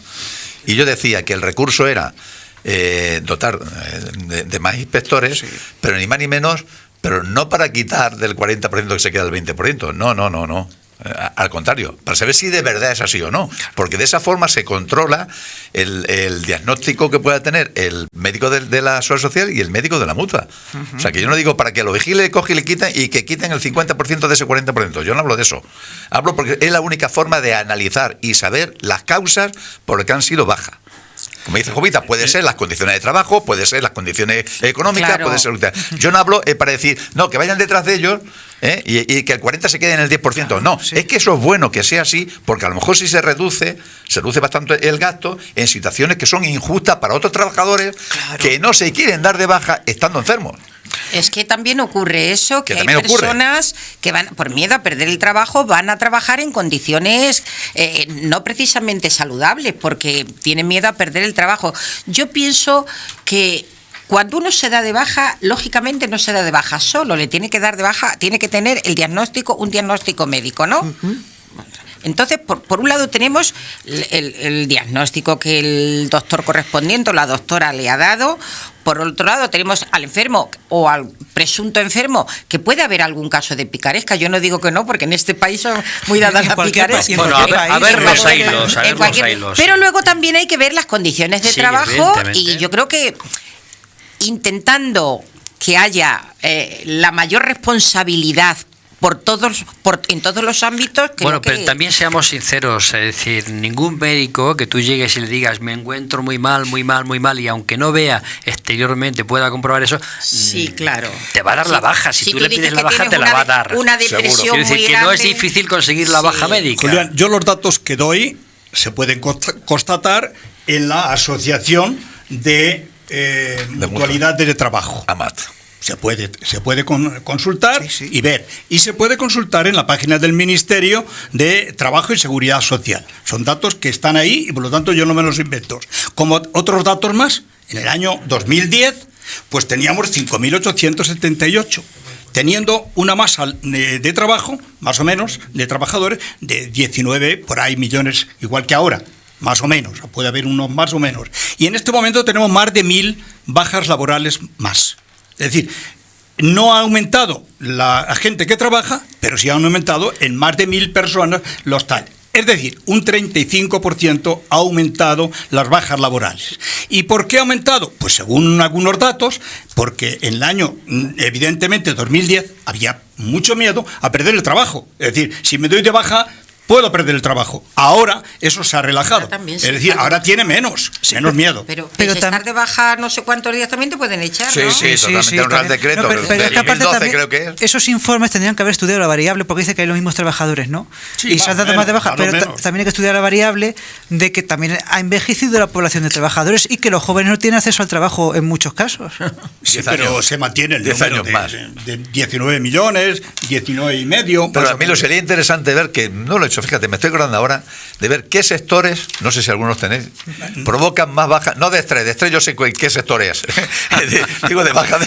y yo decía que el recurso era dotar de más inspectores, sí, pero ni más ni menos, pero no para quitar del 40% que se queda el 20%, no. Al contrario, para saber si de verdad es así o no, porque de esa forma se controla el diagnóstico que pueda tener el médico de la Seguridad Social y el médico de la mutua. O sea, que yo no digo para que lo vigile, coge y le quiten y que quiten el 50% de ese 40%. Yo no hablo de eso. Hablo porque es la única forma de analizar y saber las causas por las que han sido bajas. Como dice Jovita, puede ser las condiciones de trabajo, puede ser las condiciones económicas, claro, puede ser... Yo no hablo para decir, no, que vayan detrás de ellos y que el 40% se quede en el 10%. Claro, no, sí, es que eso es bueno que sea así, porque a lo mejor si se reduce bastante el gasto en situaciones que son injustas para otros trabajadores, claro, que no se quieren dar de baja estando enfermos. Es que también ocurre eso, que hay personas que van, por miedo a perder el trabajo, van a trabajar en condiciones no precisamente saludables, porque tienen miedo a perder el trabajo. Yo pienso que cuando uno se da de baja, lógicamente no se da de baja solo, le tiene que dar de baja, tiene que tener un diagnóstico médico, ¿no? Uh-huh. Entonces, por un lado tenemos el diagnóstico que el doctor correspondiente o la doctora le ha dado. Por otro lado, tenemos al enfermo o al presunto enfermo, que puede haber algún caso de picaresca. Yo no digo que no, porque en este país son muy dadas las picarescas. Bueno, a ver los hilos. Pero luego también hay que ver las condiciones de trabajo, y yo creo que intentando que haya la mayor responsabilidad en todos los ámbitos. Bueno, pero también seamos sinceros, es decir, ningún médico que tú llegues y le digas me encuentro muy mal, y aunque no vea exteriormente pueda comprobar eso, sí, claro, te va a dar la baja. Si tú le pides la baja, te la va a dar. Una depresión muy grande. Que no es difícil conseguir la baja médica. Julián, yo los datos que doy se pueden constatar en la Asociación de Mutualidad de Trabajo. AMAT. Se puede consultar y ver. Y se puede consultar en la página del Ministerio de Trabajo y Seguridad Social. Son datos que están ahí y por lo tanto yo no me los invento. Como otros datos más, en el año 2010, pues teníamos 5.878, teniendo una masa de trabajo, más o menos, de trabajadores, de 19 por ahí millones, igual que ahora. Más o menos, puede haber unos más o menos. Y en este momento tenemos más de 1.000 bajas laborales más. Es decir, no ha aumentado la gente que trabaja, pero sí han aumentado en más de 1.000 personas los tal. Es decir, un 35% ha aumentado las bajas laborales. ¿Y por qué ha aumentado? Pues según algunos datos, porque en el año, evidentemente, 2010, había mucho miedo a perder el trabajo. Es decir, si me doy de baja, puedo perder el trabajo. Ahora eso se ha relajado. Es decir, ahora tiene menos miedo. Pero estar de baja no sé cuántos días también te pueden echar, ¿no? Sí, totalmente. Un Real Decreto, pero del 2012 creo que es. Esos informes tendrían que haber estudiado la variable, porque dice que hay los mismos trabajadores, ¿no? Sí, y se han dado más de baja, pero también hay que estudiar la variable de que también ha envejecido la población de trabajadores y que los jóvenes no tienen acceso al trabajo en muchos casos. Sí, pero se mantiene el número de 19 millones, 19 y medio. Pero a mí lo sería interesante ver que, no lo he hecho, fíjate, me estoy acordando ahora de ver qué sectores, no sé si algunos tenéis, provocan más baja, no de estrés yo sé qué sector es, digo de baja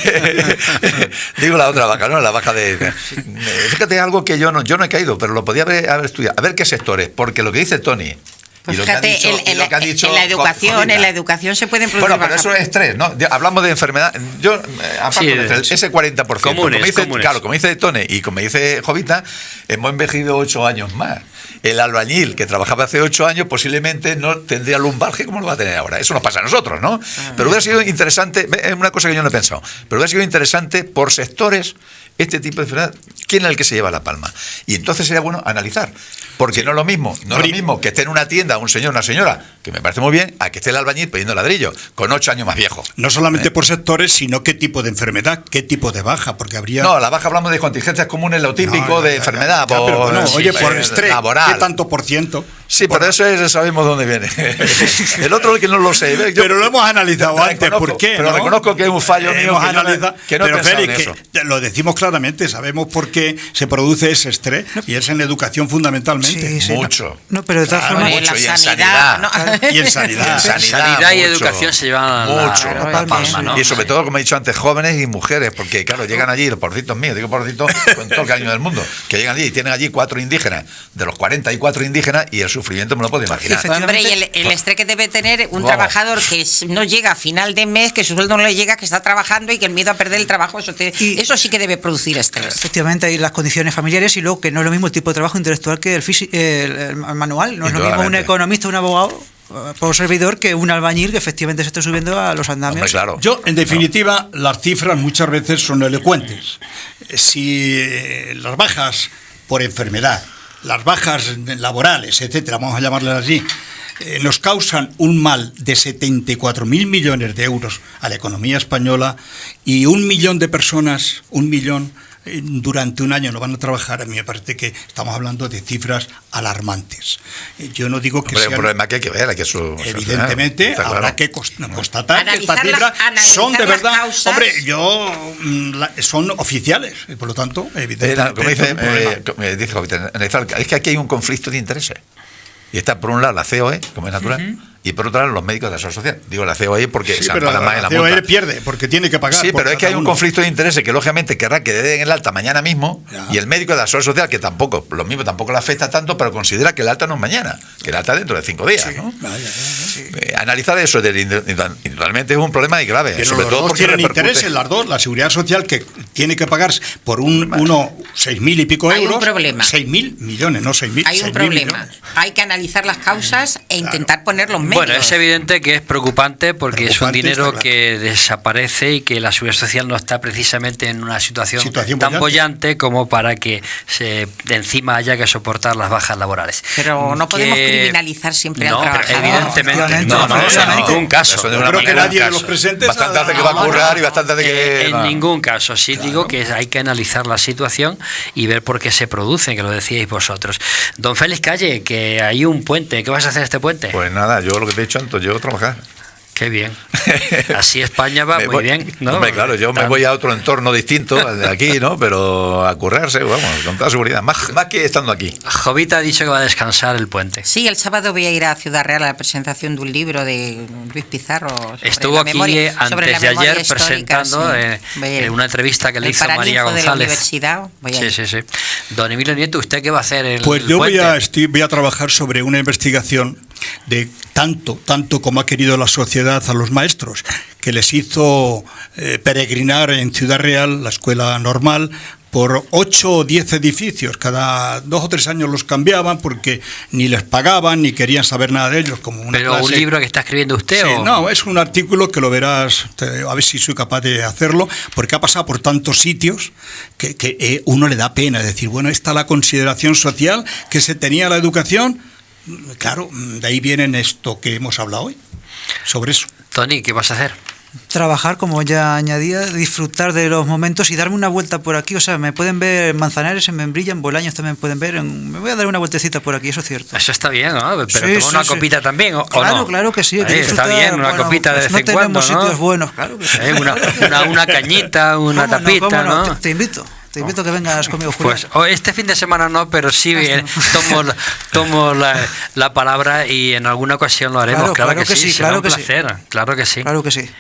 digo la otra baja, ¿no? La baja fíjate, algo que yo no he caído, pero lo podía haber estudiado, a ver qué sectores, porque lo que dice Tony. Pues fíjate, en la educación se pueden producir. Bueno, pero eso es estrés, ¿no? Hablamos de enfermedad. Yo, aparte de estrés, ese 40%. Comunes. Claro, como dice Tony y como dice Jovita, hemos envejecido 8 años más. El albañil que trabajaba hace 8 años posiblemente no tendría lumbalgia como lo va a tener ahora. Eso nos pasa a nosotros, ¿no? Pero hubiera sido interesante, es una cosa que yo no he pensado, pero hubiera sido interesante por sectores este tipo de enfermedad, ¿quién es el que se lleva la palma? Y entonces sería bueno analizar, porque no es lo mismo que esté en una tienda un señor, una señora, que me parece muy bien, a que esté el albañil pidiendo ladrillo, con 8 años más viejo. No solamente por sectores, sino qué tipo de enfermedad, qué tipo de baja, porque habría... No, la baja hablamos de contingencias comunes, lo típico de enfermedad, por estrés, laboral. ¿Qué tanto por ciento? Sí, por eso sabemos dónde viene. El otro que no lo sé. Pero lo hemos analizado antes, ¿por qué? Pero reconozco que es un fallo mío que no he pensado en eso. Lo decimos claramente, sabemos por qué se produce ese estrés, y es en educación fundamentalmente. Sí, mucho. No, pero de todas formas... Mucho, y en sanidad. Y en sanidad. Sanidad y educación se llevan mucho. la palma, ¿no? Y sobre todo, como he dicho antes, jóvenes y mujeres, porque claro, llegan allí, los pobrecitos míos, digo pobrecitos con todo el cariño del mundo, que llegan allí y tienen allí 4 indígenas, de los 44 indígenas, y el sufrimiento me lo puedo imaginar. Hombre, y el estrés que debe tener un trabajador que no llega a final de mes, que su sueldo no le llega, que está trabajando y que el miedo a perder el trabajo, eso sí que debe producir estrés. Efectivamente, hay las condiciones familiares y luego que no es lo mismo el tipo de trabajo intelectual que el manual. No es lo mismo un economista, un abogado por servidor que un albañil que efectivamente se está subiendo a los andamios. Hombre, claro. Yo, en definitiva, las cifras muchas veces son elocuentes. Si las bajas por enfermedad, las bajas laborales, etcétera, vamos a llamarlas así, nos causan un mal de 74.000 millones de euros a la economía española, y 1 millón de personas, durante un año no van a trabajar, a mí me parece que estamos hablando de cifras alarmantes. Yo no digo que sea un problema que hay que ver, evidentemente habrá que constatar que estas cifras son de verdad. Causas. Hombre, son oficiales, y por lo tanto, evidentemente. Como dice Jovita, es que aquí hay un conflicto de intereses. Y está por un lado la COE, como es natural, y por otro lado los médicos de la Seguridad Social. Digo la COE porque se pero ampara más en la la COE multa. pierde porque tiene que pagar. Sí, por pero es que cada hay un uno. conflicto de intereses que lógicamente querrá que le den el alta mañana mismo, Ya. y el médico de la Seguridad Social, que tampoco, lo mismo tampoco le afecta tanto, pero considera que el alta no es mañana, que el alta es dentro de 5 días, ¿no? Analizar eso indudablemente es un problema y grave, Pero sobre los todo dos porque tienen repercute. intereses, las dos, la Seguridad Social que tiene que pagar por uno 6.000 y pico Hay un euros. problema. 6.000 millones, no 6.000. Hay un 6.000 problema. millones. Hay que analizar las causas e intentar poner los medios. Bueno, es evidente que es preocupante porque es un Preocupante, dinero está claro. que desaparece y que la Seguridad Social no está precisamente en una situación Situación tan bollante. bollante como para que de encima haya que soportar las bajas laborales. Pero no podemos Que- criminalizar siempre no, al pero trabajador. evidentemente No, no, en no. ningún caso. Eso de Yo una creo que manera, nadie de un los caso. presentes Bastante ha- hace que va a currar y bastante hace que... En no. ningún caso. Sí digo que hay que analizar la situación y ver por qué se produce, que lo decíais vosotros. Don Félix Calle, que hay un puente. ¿Qué vas a hacer este puente? Pues nada, yo lo que te he dicho antes, yo trabajar. Qué bien. Así España va Me muy voy- bien, ¿no? Hombre, claro, yo me voy a otro entorno distinto al de aquí, ¿no? Pero a currarse, vamos, con toda seguridad. Más que estando aquí. Jovita ha dicho que va a descansar el puente. Sí, el sábado voy a ir a Ciudad Real a la presentación de un libro de Luis Pizarro. sobre Estuvo la aquí memoria- sobre antes la de memoria ayer histórica, presentando sí. Voy a ir. una entrevista que le El hizo María Paraninfo de la González. universidad, voy a Sí, ir. sí, sí. Don Emilio Nieto, ¿usted qué va a hacer el Pues yo voy puente? voy a trabajar sobre una investigación de tanto como ha querido la sociedad a los maestros, que les hizo peregrinar en Ciudad Real, la escuela normal, por 8 o 10 edificios. Cada 2 o 3 años los cambiaban porque ni les pagaban ni querían saber nada de ellos. Como una ¿Pero clase. un libro que está escribiendo usted Sí, o...? no, es un artículo que lo verás, a ver si soy capaz de hacerlo, porque ha pasado por tantos sitios que uno le da pena decir, bueno, esta es la consideración social que se tenía a la educación. Claro, de ahí viene esto que hemos hablado hoy, sobre eso. Tony, ¿qué vas a hacer? Trabajar, como ya añadía, disfrutar de los momentos y darme una vuelta por aquí. O sea, me pueden ver en Manzanares, en Membrilla, en Bolaños también pueden ver. Me voy a dar una vueltecita por aquí, eso es cierto. Eso está bien, ¿no? Pero Sí, toma sí, una sí. copita también, ¿o Claro, no? claro que sí. Hay que Ahí, está disfrutar. bien, una Bueno, copita de pues vez en no cuando, tenemos ¿no? sitios buenos, claro que sí. Una cañita, una ¿Cómo no? tapita, ¿Cómo no? ¿no? Te invito a que vengas conmigo, Julián. Pues este fin de semana no, pero sí tomo la palabra y en alguna ocasión lo haremos. Claro que sí, será claro un que sí. placer, claro que sí. Claro que sí.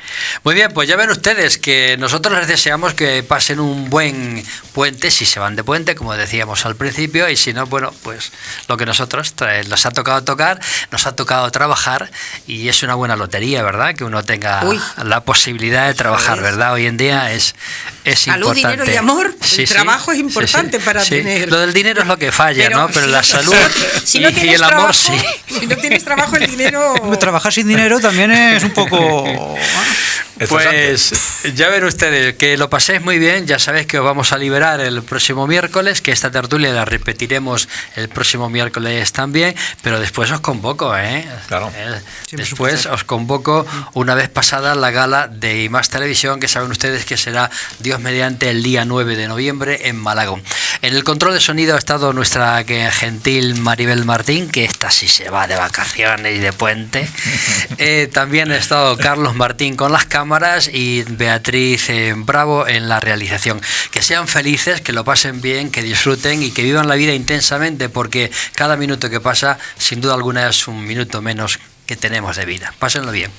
Muy bien, pues ya ven ustedes que nosotros les deseamos que pasen un buen puente, si se van de puente, como decíamos al principio, y si no, bueno, pues lo que nosotros nos ha tocado tocar, nos ha tocado trabajar, y es una buena lotería, ¿verdad? Que uno tenga la posibilidad de trabajar, ¿verdad? Hoy en día es Salud, importante. dinero y amor. El trabajo es importante para tener. Lo del dinero es lo que falla, ¿no? Pero sí, la salud si no y tienes el amor trabajo, sí. Si no tienes trabajo, el dinero... Trabajar sin dinero también es un poco... Pues ya ven ustedes, que lo paséis muy bien. Ya sabéis que os vamos a liberar el próximo miércoles, que esta tertulia la repetiremos el próximo miércoles también, pero después os convoco, ¿eh? Claro. Después os convoco una vez pasada la gala de IMAX Televisión, que saben ustedes que será, Dios mediante, el día 9 de noviembre en Málaga. En el control de sonido ha estado nuestra gentil Maribel Martín, que esta sí se va de vacaciones y de puente. También ha estado Carlos Martín con las cámaras y Beatriz Bravo en la realización. Que sean felices, que lo pasen bien, que disfruten y que vivan la vida intensamente, porque cada minuto que pasa, sin duda alguna, es un minuto menos que tenemos de vida. Pásenlo bien.